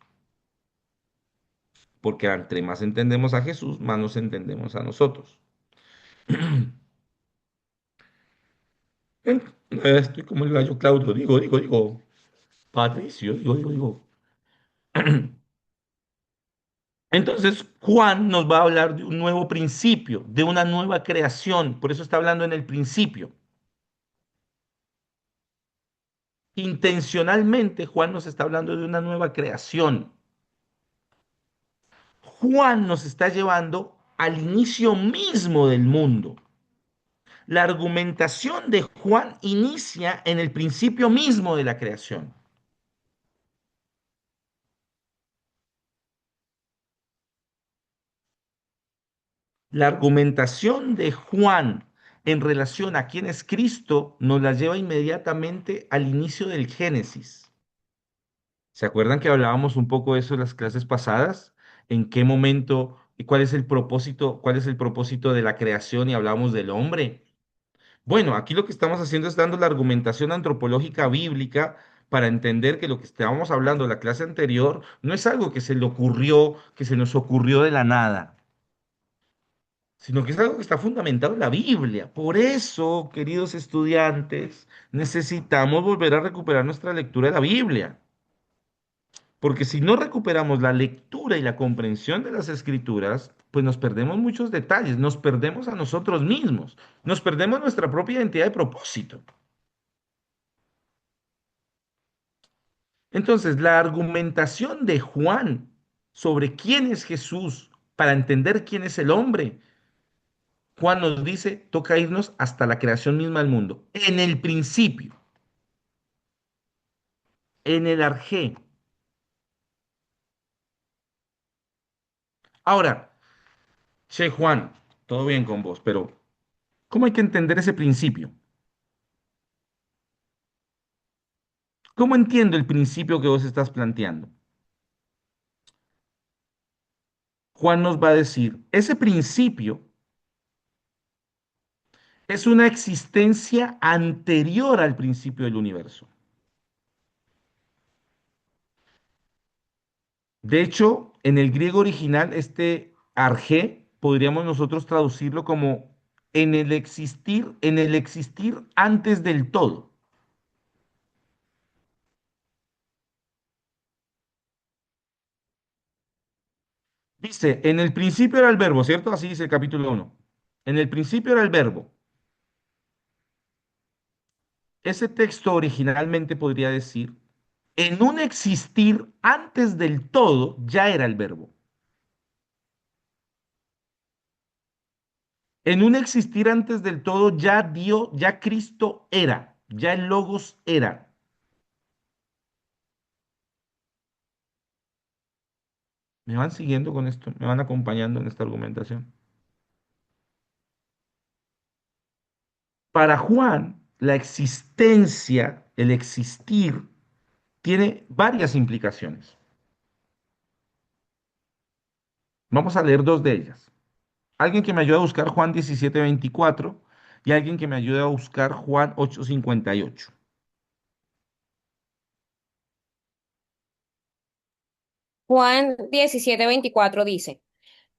[SPEAKER 1] Porque entre más entendemos a Jesús, más nos entendemos a nosotros. Estoy como el gallo Claudio, digo, Patricio, digo. Entonces, Juan nos va a hablar de un nuevo principio, de una nueva creación. Por eso está hablando en el principio. Intencionalmente, Juan nos está hablando de una nueva creación. Juan nos está llevando al inicio mismo del mundo. La argumentación de Juan inicia en el principio mismo de la creación. La argumentación de Juan en relación a quién es Cristo nos la lleva inmediatamente al inicio del Génesis. ¿Se acuerdan que hablábamos un poco de eso en las clases pasadas? ¿En qué momento y cuál es el propósito de la creación y hablábamos del hombre? Bueno, aquí lo que estamos haciendo es dando la argumentación antropológica bíblica para entender que lo que estábamos hablando en la clase anterior no es algo que se le ocurrió, que se nos ocurrió de la nada, sino que es algo que está fundamentado en la Biblia. Por eso, queridos estudiantes, necesitamos volver a recuperar nuestra lectura de la Biblia. Porque si no recuperamos la lectura y la comprensión de las escrituras, pues nos perdemos muchos detalles, nos perdemos a nosotros mismos, nos perdemos nuestra propia identidad de propósito. Entonces, la argumentación de Juan sobre quién es Jesús, para entender quién es el hombre, Juan nos dice, toca irnos hasta la creación misma del mundo. En el principio, en el arjé. Ahora, che Juan, todo bien con vos, pero ¿cómo hay que entender ese principio? ¿Cómo entiendo el principio que vos estás planteando? Juan nos va a decir, ese principio es una existencia anterior al principio del universo. De hecho, en el griego original, este arjé podríamos nosotros traducirlo como en el existir antes del todo. Dice, en el principio era el verbo, ¿cierto? Así dice el capítulo 1. En el principio era el verbo. Ese texto originalmente podría decir, en un existir antes del todo ya era el verbo. En un existir antes del todo ya Dios, ya Cristo era, ya el Logos era. ¿Me van siguiendo con esto? ¿Me van acompañando en esta argumentación? Para Juan, la existencia, el existir, tiene varias implicaciones. Vamos a leer dos de ellas. Alguien que me ayude a buscar Juan 17:24 y alguien que me ayude a buscar Juan 8:58.
[SPEAKER 8] Juan 17:24 dice,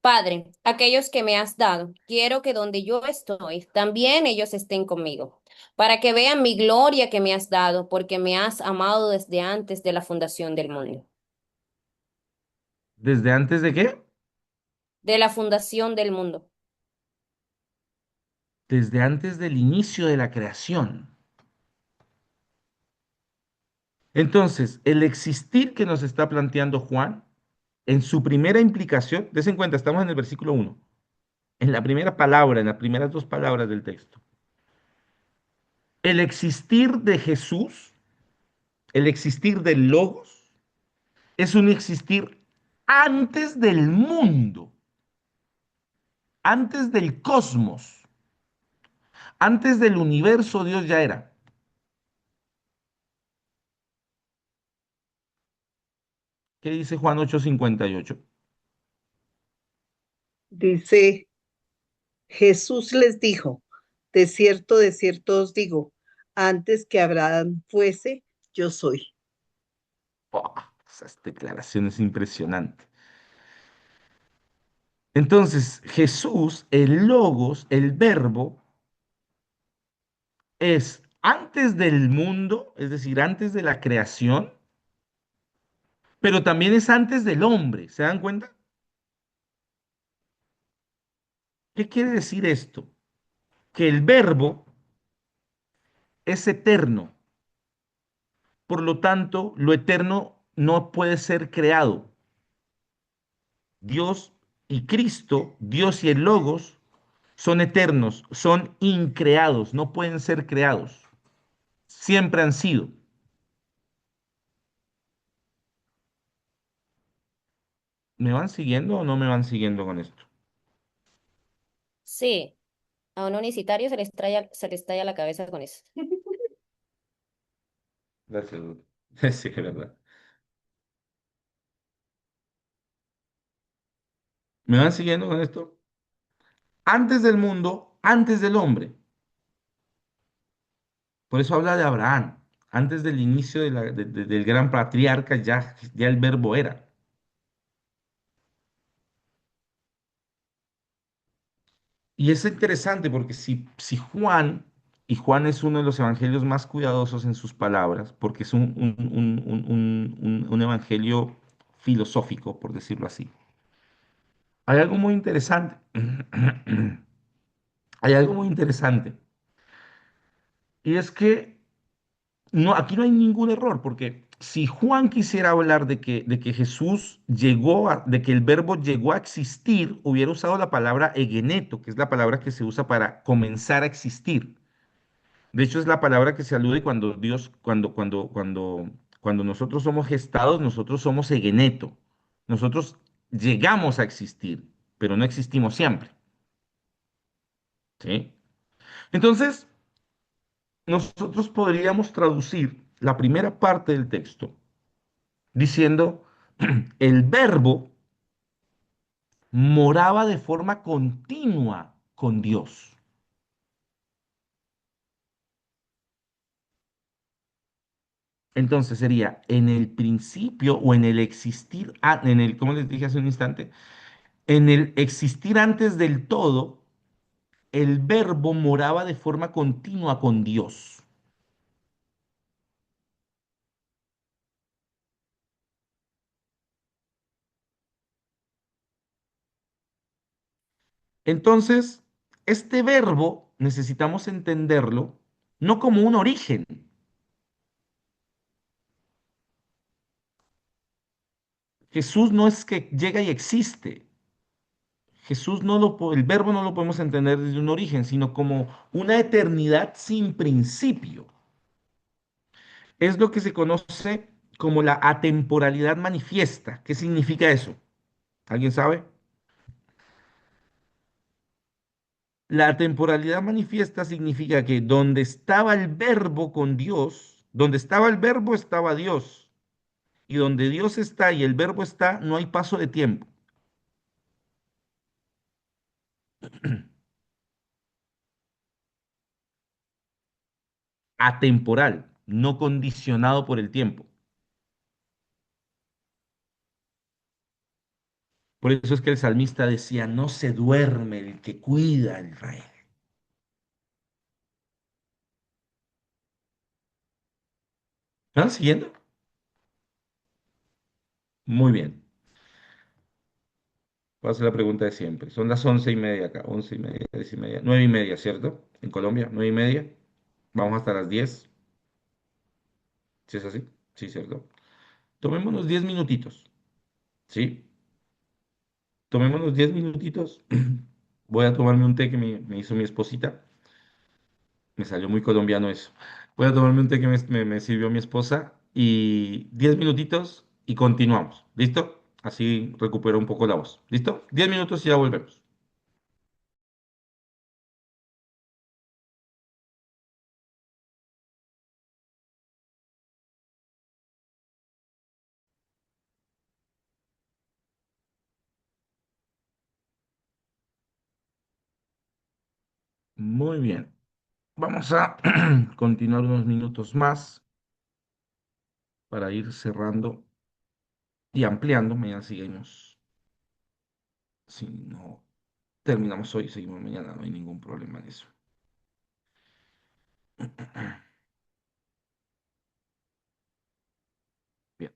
[SPEAKER 8] Padre, aquellos que me has dado, quiero que donde yo estoy, también ellos estén conmigo, para que vean mi gloria que me has dado, porque me has amado desde antes de la fundación del mundo.
[SPEAKER 1] ¿Desde antes de qué?
[SPEAKER 8] De la fundación del mundo.
[SPEAKER 1] Desde antes del inicio de la creación. Entonces, el existir que nos está planteando Juan, en su primera implicación, des en cuenta, estamos en el versículo 1, en la primera palabra, en las primeras dos palabras del texto. El existir de Jesús, el existir del Logos, es un existir antes del mundo, antes del cosmos, antes del universo, Dios ya era. ¿Qué dice Juan 8:58?
[SPEAKER 5] Dice, Jesús les dijo, de cierto os digo, antes que Abraham fuese, yo soy.
[SPEAKER 1] Oh, esas declaraciones impresionantes. Entonces, Jesús, el Logos, el Verbo, es antes del mundo, es decir, antes de la creación, pero también es antes del hombre. ¿Se dan cuenta? ¿Qué quiere decir esto? Que el Verbo es eterno. Por lo tanto, lo eterno no puede ser creado. Dios y Cristo, Dios y el Logos, son eternos, son increados, no pueden ser creados. Siempre han sido. ¿Me van siguiendo o no me van siguiendo con esto?
[SPEAKER 8] Sí, a un unicitario se les estalla la cabeza con eso.
[SPEAKER 1] Gracias. Sí, es verdad. ¿Me van siguiendo con esto? Antes del mundo, antes del hombre. Por eso habla de Abraham. Antes del inicio del gran patriarca ya el verbo era. Y es interesante porque si Juan, y Juan es uno de los evangelios más cuidadosos en sus palabras, porque es un evangelio filosófico, por decirlo así. Hay algo muy interesante. Hay algo muy interesante. Y es que no, aquí no hay ningún error, porque si Juan quisiera hablar de que Jesús de que el verbo llegó a existir, hubiera usado la palabra egeneto, que es la palabra que se usa para comenzar a existir. De hecho, es la palabra que se alude cuando Dios, cuando nosotros somos gestados, nosotros somos egeneto. Nosotros llegamos a existir, pero no existimos siempre. ¿Sí? Entonces, nosotros podríamos traducir la primera parte del texto diciendo, el verbo moraba de forma continua con Dios. Entonces sería en el principio o en el existir, como les dije hace un instante, en el existir antes del todo, el verbo moraba de forma continua con Dios. Entonces, este verbo necesitamos entenderlo no como un origen. Jesús no es que llega y existe. El verbo no lo podemos entender desde un origen, sino como una eternidad sin principio. Es lo que se conoce como la atemporalidad manifiesta. ¿Qué significa eso? ¿Alguien sabe? La atemporalidad manifiesta significa que donde estaba el verbo con Dios, donde estaba el verbo estaba Dios. Y donde Dios está y el verbo está, no hay paso de tiempo. Atemporal, no condicionado por el tiempo. Por eso es que el salmista decía, no se duerme el que cuida a Israel. ¿Están siguiendo? Muy bien. Voy a hacer la pregunta de siempre. Son las 11:30 acá, 11:30, 10:30, 9:30, ¿cierto? En Colombia, 9:30. Vamos hasta las 10. ¿Sí es así? Sí, ¿cierto? Tomémonos 10 minutitos. ¿Sí? Tomémonos 10 minutitos. Voy a tomarme un té que me hizo mi esposita. Me salió muy colombiano eso. Voy a tomarme un té que me sirvió mi esposa y 10 minutitos y continuamos. ¿Listo? Así recupero un poco la voz. ¿Listo? 10 minutos y ya volvemos. Muy bien. Vamos a continuar unos minutos más para ir cerrando y ampliando. Mañana seguimos. Si no terminamos hoy, seguimos mañana. No hay ningún problema en eso. Bien.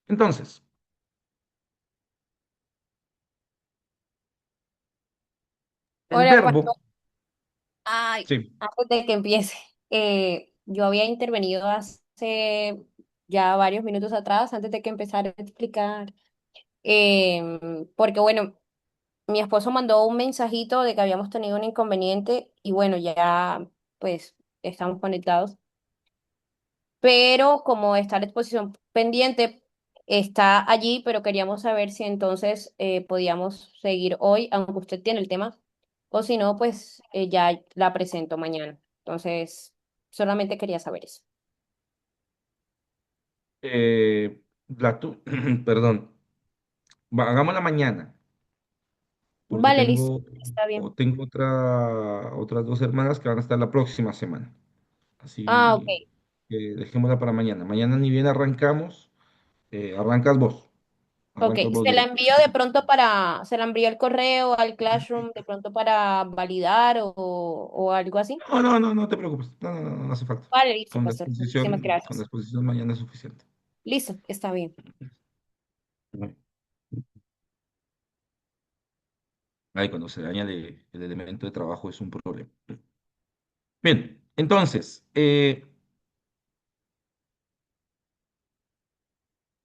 [SPEAKER 1] Entonces, el
[SPEAKER 8] Hola,
[SPEAKER 1] verbo,
[SPEAKER 8] pastor. Ay,
[SPEAKER 1] sí.
[SPEAKER 8] antes de que empiece, yo había intervenido hace ya varios minutos atrás, antes de que empezara a explicar, porque bueno, mi esposo mandó un mensajito de que habíamos tenido un inconveniente y bueno, ya pues estamos conectados, pero como está la exposición pendiente, está allí, pero queríamos saber si entonces podíamos seguir hoy, aunque usted tiene el tema, o si no, pues ya la presento mañana. Entonces, solamente quería saber eso.
[SPEAKER 1] Perdón. Hagámosla mañana, porque
[SPEAKER 8] Vale, listo, está bien.
[SPEAKER 1] tengo otras dos hermanas que van a estar la próxima semana.
[SPEAKER 8] Ah, ok.
[SPEAKER 1] Así dejémosla para mañana. Mañana ni bien arrancamos, arrancas vos.
[SPEAKER 8] Ok,
[SPEAKER 1] Arrancas vos
[SPEAKER 8] se la
[SPEAKER 1] directo.
[SPEAKER 8] envío de pronto se la envío el correo al Classroom de pronto para validar o algo así.
[SPEAKER 1] No, no, no, no te preocupes. No, no, no, no hace falta.
[SPEAKER 8] Vale, listo, pastor. Muchísimas
[SPEAKER 1] Con la
[SPEAKER 8] gracias.
[SPEAKER 1] exposición mañana es suficiente.
[SPEAKER 8] Listo, está bien.
[SPEAKER 1] Bueno, ahí cuando se daña el elemento de trabajo es un problema. Bien, entonces,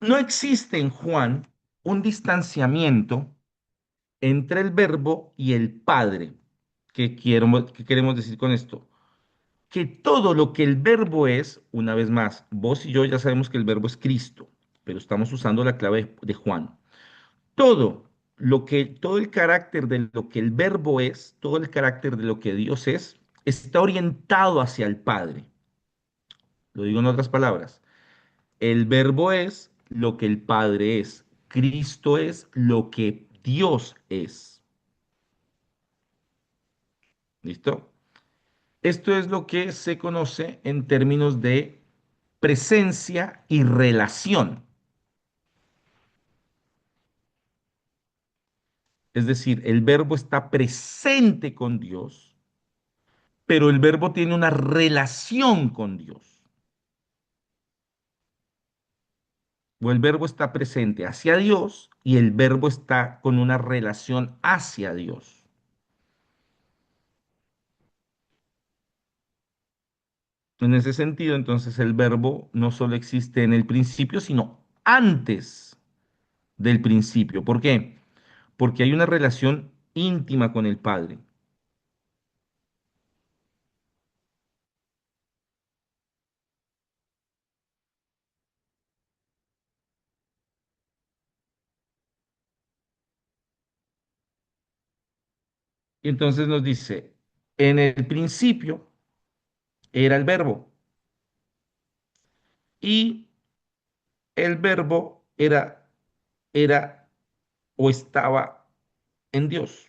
[SPEAKER 1] no existe en Juan un distanciamiento entre el verbo y el Padre. ¿Qué queremos decir con esto? Que todo lo que el verbo es, una vez más, vos y yo ya sabemos que el verbo es Cristo, pero estamos usando la clave de Juan. Todo el carácter de lo que el verbo es, todo el carácter de lo que Dios es, está orientado hacia el Padre. Lo digo en otras palabras. El verbo es lo que el Padre es. Cristo es lo que Dios es. ¿Listo? Esto es lo que se conoce en términos de presencia y relación. Es decir, el verbo está presente con Dios, pero el verbo tiene una relación con Dios. O el verbo está presente hacia Dios y el verbo está con una relación hacia Dios. En ese sentido, entonces el verbo no solo existe en el principio, sino antes del principio. ¿Por qué? Porque hay una relación íntima con el Padre. Y entonces nos dice, en el principio era el verbo y el verbo era o estaba en Dios.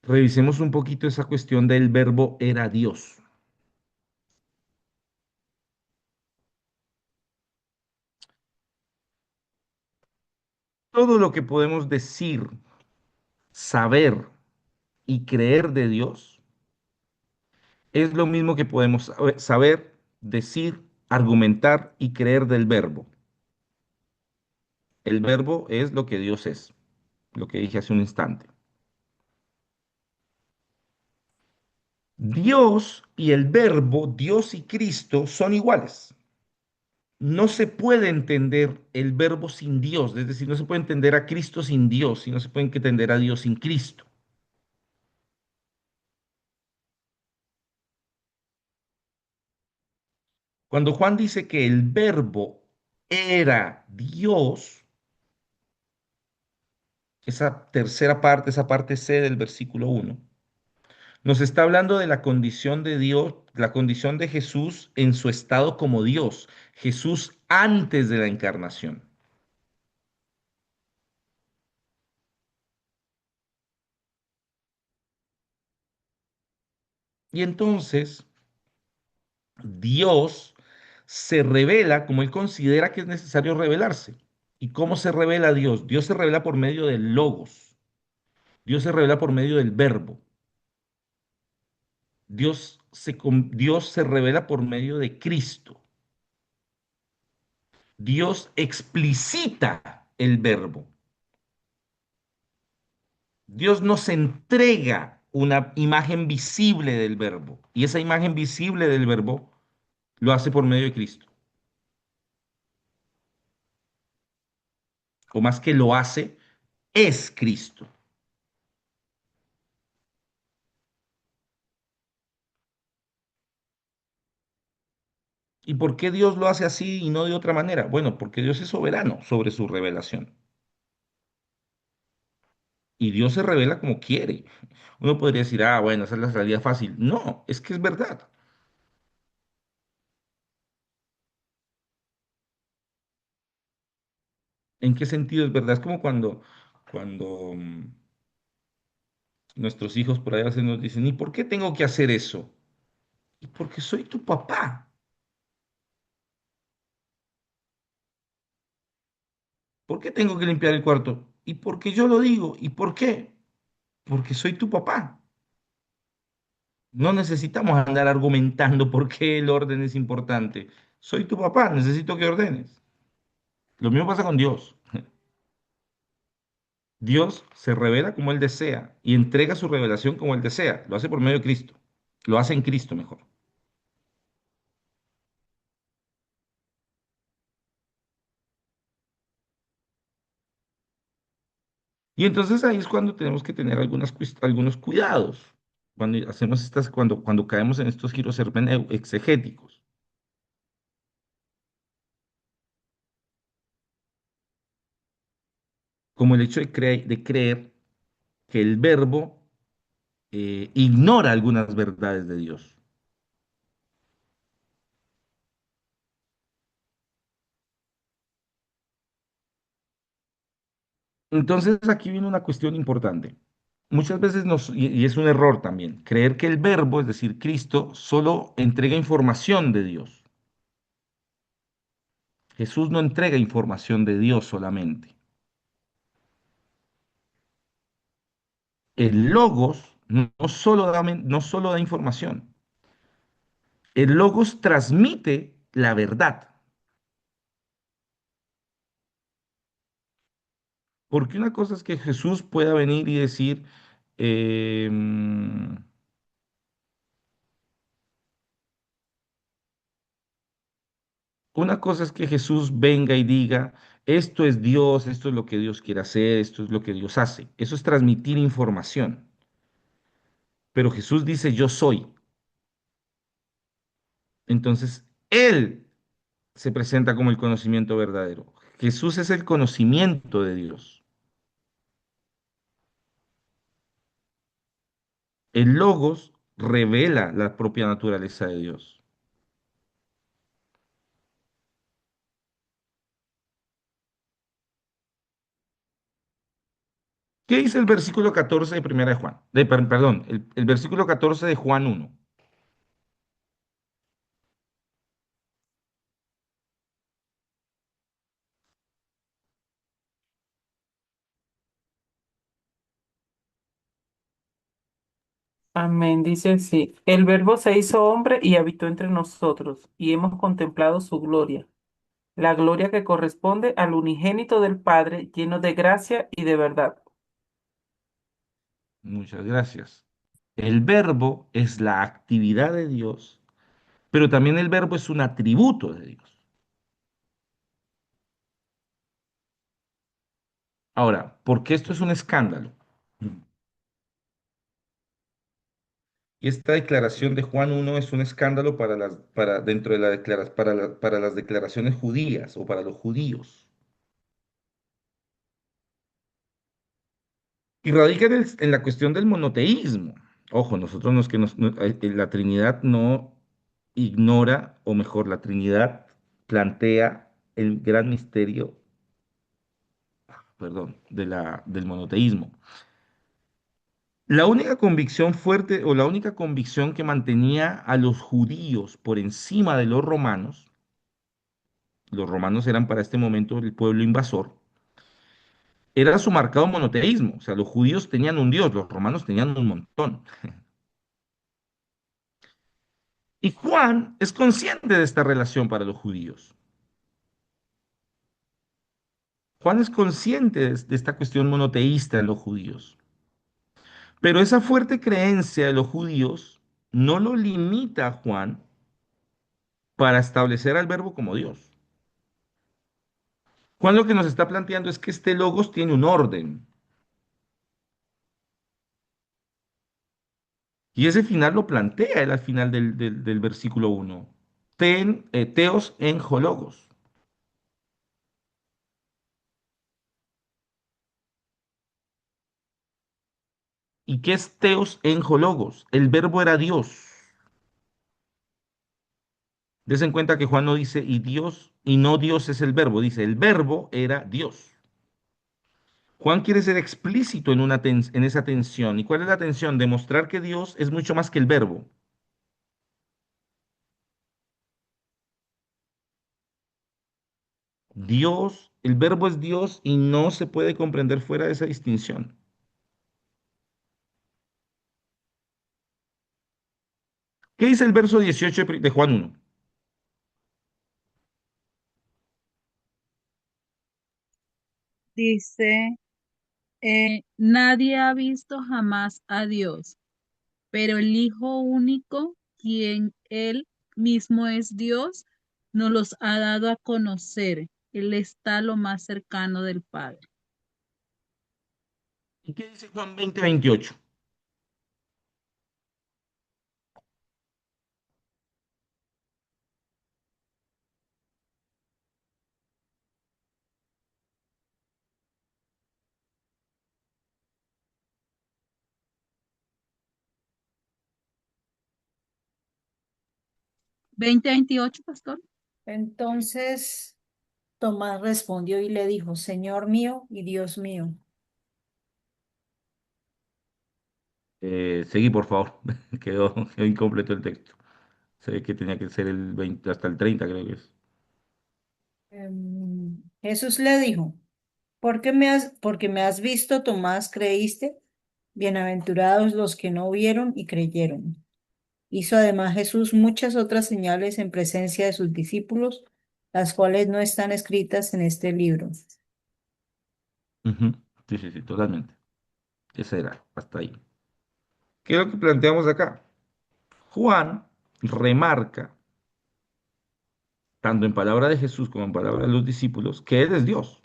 [SPEAKER 1] Revisemos un poquito esa cuestión del verbo era Dios. Todo lo que podemos decir, saber y creer de Dios es lo mismo que podemos saber, decir, argumentar y creer del verbo. El verbo es lo que Dios es, lo que dije hace un instante. Dios y el verbo, Dios y Cristo, son iguales. No se puede entender el verbo sin Dios, es decir, no se puede entender a Cristo sin Dios y no se puede entender a Dios sin Cristo. Cuando Juan dice que el verbo era Dios, esa tercera parte, esa parte C del versículo 1, nos está hablando de la condición de Dios, la condición de Jesús en su estado como Dios, Jesús antes de la encarnación. Y entonces Dios se revela como Él considera que es necesario revelarse. ¿Y cómo se revela Dios? Dios se revela por medio del logos. Dios se revela por medio del verbo. Dios se revela por medio de Cristo. Dios explicita el verbo. Dios nos entrega una imagen visible del verbo. Y esa imagen visible del verbo lo hace por medio de Cristo. O más que lo hace, es Cristo. ¿Y por qué Dios lo hace así y no de otra manera? Bueno, porque Dios es soberano sobre su revelación. Y Dios se revela como quiere. Uno podría decir, ah, bueno, esa es la salida fácil. No, es que es verdad. ¿En qué sentido es verdad? Es como cuando Nuestros hijos por ahí a veces nos dicen, ¿y por qué tengo que hacer eso? Y porque soy tu papá. ¿Por qué tengo que limpiar el cuarto? Y porque yo lo digo. ¿Y por qué? Porque soy tu papá. No necesitamos andar argumentando por qué el orden es importante. Soy tu papá, necesito que ordenes. Lo mismo pasa con Dios. Dios se revela como Él desea y entrega su revelación como Él desea. Lo hace por medio de Cristo. Lo hace en Cristo mejor. Y entonces ahí es cuando tenemos que tener algunos cuidados. Cuando hacemos cuando caemos en estos giros exegéticos. Como el hecho de creer que el verbo ignora algunas verdades de Dios. Entonces aquí viene una cuestión importante. Muchas veces y es un error también, creer que el verbo, es decir, Cristo, solo entrega información de Dios. Jesús no entrega información de Dios solamente. El logos no solo da información, el logos transmite la verdad. Porque una cosa es que Jesús pueda venir y decir, em, una cosa es que Jesús venga y diga, esto es Dios, esto es lo que Dios quiere hacer, esto es lo que Dios hace. Eso es transmitir información. Pero Jesús dice, yo soy. Entonces, Él se presenta como el conocimiento verdadero. Jesús es el conocimiento de Dios. El Logos revela la propia naturaleza de Dios. ¿Qué dice el versículo 14 de Primera de Juan? Perdón, el versículo 14 de Juan 1.
[SPEAKER 9] Amén, dice así. El Verbo se hizo hombre y habitó entre nosotros, y hemos contemplado su gloria, la gloria que corresponde al unigénito del Padre, lleno de gracia y de verdad.
[SPEAKER 1] Muchas gracias. El verbo es la actividad de Dios, pero también el verbo es un atributo de Dios. Ahora, ¿por qué esto es un escándalo? Y esta declaración de Juan 1 es un escándalo para dentro de para las declaraciones judías o para los judíos. Y radica en la cuestión del monoteísmo. Ojo, nosotros nos que nos, no- la Trinidad no ignora, o mejor, la Trinidad plantea el gran misterio, perdón, del monoteísmo. La única convicción fuerte o la única convicción que mantenía a los judíos por encima de los romanos eran para este momento el pueblo invasor, era su marcado monoteísmo. O sea, los judíos tenían un Dios, los romanos tenían un montón. Y Juan es consciente de esta relación para los judíos. Juan es consciente de esta cuestión monoteísta en los judíos. Pero esa fuerte creencia de los judíos no lo limita a Juan para establecer al verbo como Dios. Juan lo que nos está planteando es que este logos tiene un orden. Y ese final lo plantea él al final del versículo 1. Teos en hologos. ¿Y qué es teos en hologos? El verbo era Dios. Des en cuenta que Juan no dice y Dios, y no Dios es el verbo, dice el verbo era Dios. Juan quiere ser explícito en esa tensión. ¿Y cuál es la tensión? Demostrar que Dios es mucho más que el verbo. Dios, el verbo es Dios y no se puede comprender fuera de esa distinción. ¿Qué dice el verso 18 de Juan 1?
[SPEAKER 3] Dice, nadie ha visto jamás a Dios, pero el Hijo único, quien Él mismo es Dios, nos los ha dado a conocer. Él está lo más cercano del Padre.
[SPEAKER 1] ¿Y qué dice Juan 20:28?
[SPEAKER 3] Veinte veintiocho, pastor.
[SPEAKER 7] Entonces Tomás respondió y le dijo, Señor mío y Dios mío.
[SPEAKER 1] Seguí, por favor. Quedó incompleto el texto. Se ve que tenía que ser el 20 hasta el 30, creo que es.
[SPEAKER 7] Jesús le dijo, porque me has visto, Tomás, creíste? Bienaventurados los que no vieron y creyeron. Hizo además Jesús muchas otras señales en presencia de sus discípulos, las cuales no están escritas en este libro.
[SPEAKER 1] Ujú. Sí, sí, sí, totalmente. Ese era, hasta ahí. ¿Qué es lo que planteamos acá? Juan remarca, tanto en palabra de Jesús como en palabra de los discípulos, que Él es Dios.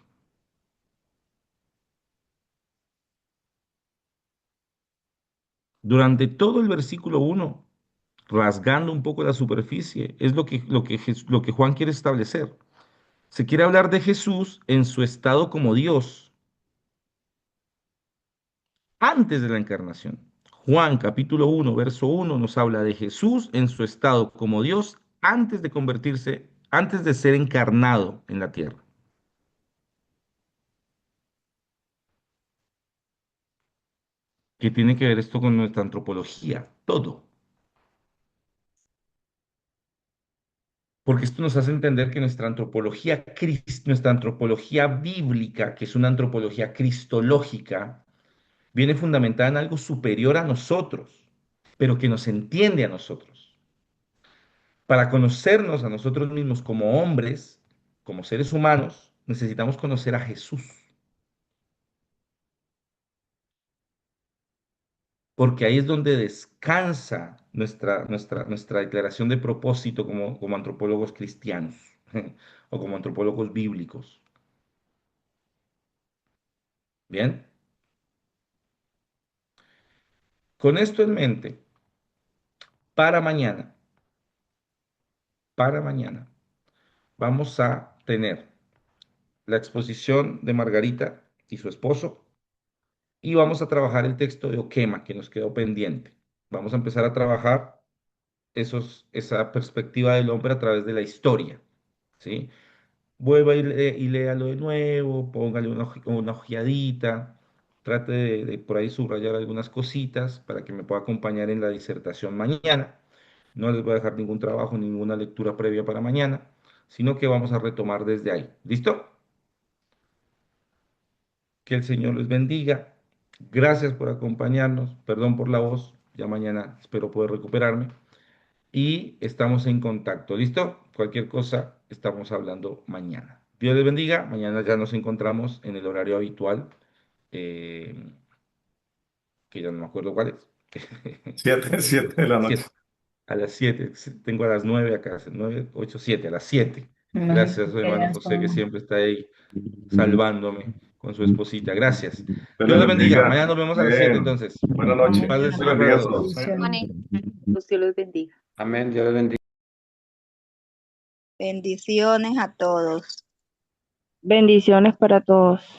[SPEAKER 1] Durante todo el versículo 1, rasgando un poco la superficie, es lo que Juan quiere establecer. Se quiere hablar de Jesús en su estado como Dios, antes de la encarnación. Juan capítulo 1, verso 1 nos habla de Jesús en su estado como Dios antes de convertirse, antes de ser encarnado en la tierra. ¿Qué tiene que ver esto con nuestra antropología? Todo. Porque esto nos hace entender que nuestra antropología bíblica, que es una antropología cristológica, viene fundamentada en algo superior a nosotros, pero que nos entiende a nosotros. Para conocernos a nosotros mismos como hombres, como seres humanos, necesitamos conocer a Jesús, porque ahí es donde descansa nuestra declaración de propósito como antropólogos cristianos o como antropólogos bíblicos. Bien, con esto en mente, para mañana, para mañana, vamos a tener la exposición de Margarita y su esposo y vamos a trabajar el texto de Oquema que nos quedó pendiente. Vamos a empezar a trabajar esa perspectiva del hombre a través de la historia, ¿sí? Vuelva y léalo de nuevo, póngale una ojeadita, trate de por ahí subrayar algunas cositas para que me pueda acompañar en la disertación mañana. No les voy a dejar ningún trabajo, ninguna lectura previa para mañana, sino que vamos a retomar desde ahí. ¿Listo? Que el Señor les bendiga. Gracias por acompañarnos. Perdón por la voz. Ya mañana espero poder recuperarme. Y estamos en contacto. ¿Listo? Cualquier cosa, estamos hablando mañana. Dios les bendiga. Mañana ya nos encontramos en el horario habitual, eh, que ya no me acuerdo cuál es.
[SPEAKER 2] 7 de la noche.
[SPEAKER 1] Siete. A las 7. Tengo a las 9 acá. 9, 8, 7. A las 7.
[SPEAKER 7] Ay,
[SPEAKER 1] Gracias, hermano
[SPEAKER 7] veas
[SPEAKER 1] José, que
[SPEAKER 7] cómo-
[SPEAKER 1] siempre está ahí salvándome con su esposita. Gracias.
[SPEAKER 2] Se
[SPEAKER 1] Dios
[SPEAKER 2] les
[SPEAKER 1] les bendiga.
[SPEAKER 2] bendiga.
[SPEAKER 1] Mañana nos vemos a las 7
[SPEAKER 2] Bien.
[SPEAKER 1] entonces.
[SPEAKER 2] Buenas noches.
[SPEAKER 1] Paz del
[SPEAKER 2] Dios les
[SPEAKER 1] Señor para
[SPEAKER 2] bendiga a
[SPEAKER 1] todos.
[SPEAKER 2] todos.
[SPEAKER 6] Dios los bendiga.
[SPEAKER 10] Amén, Dios les bendiga.
[SPEAKER 6] Bendiciones a todos.
[SPEAKER 11] Bendiciones para todos.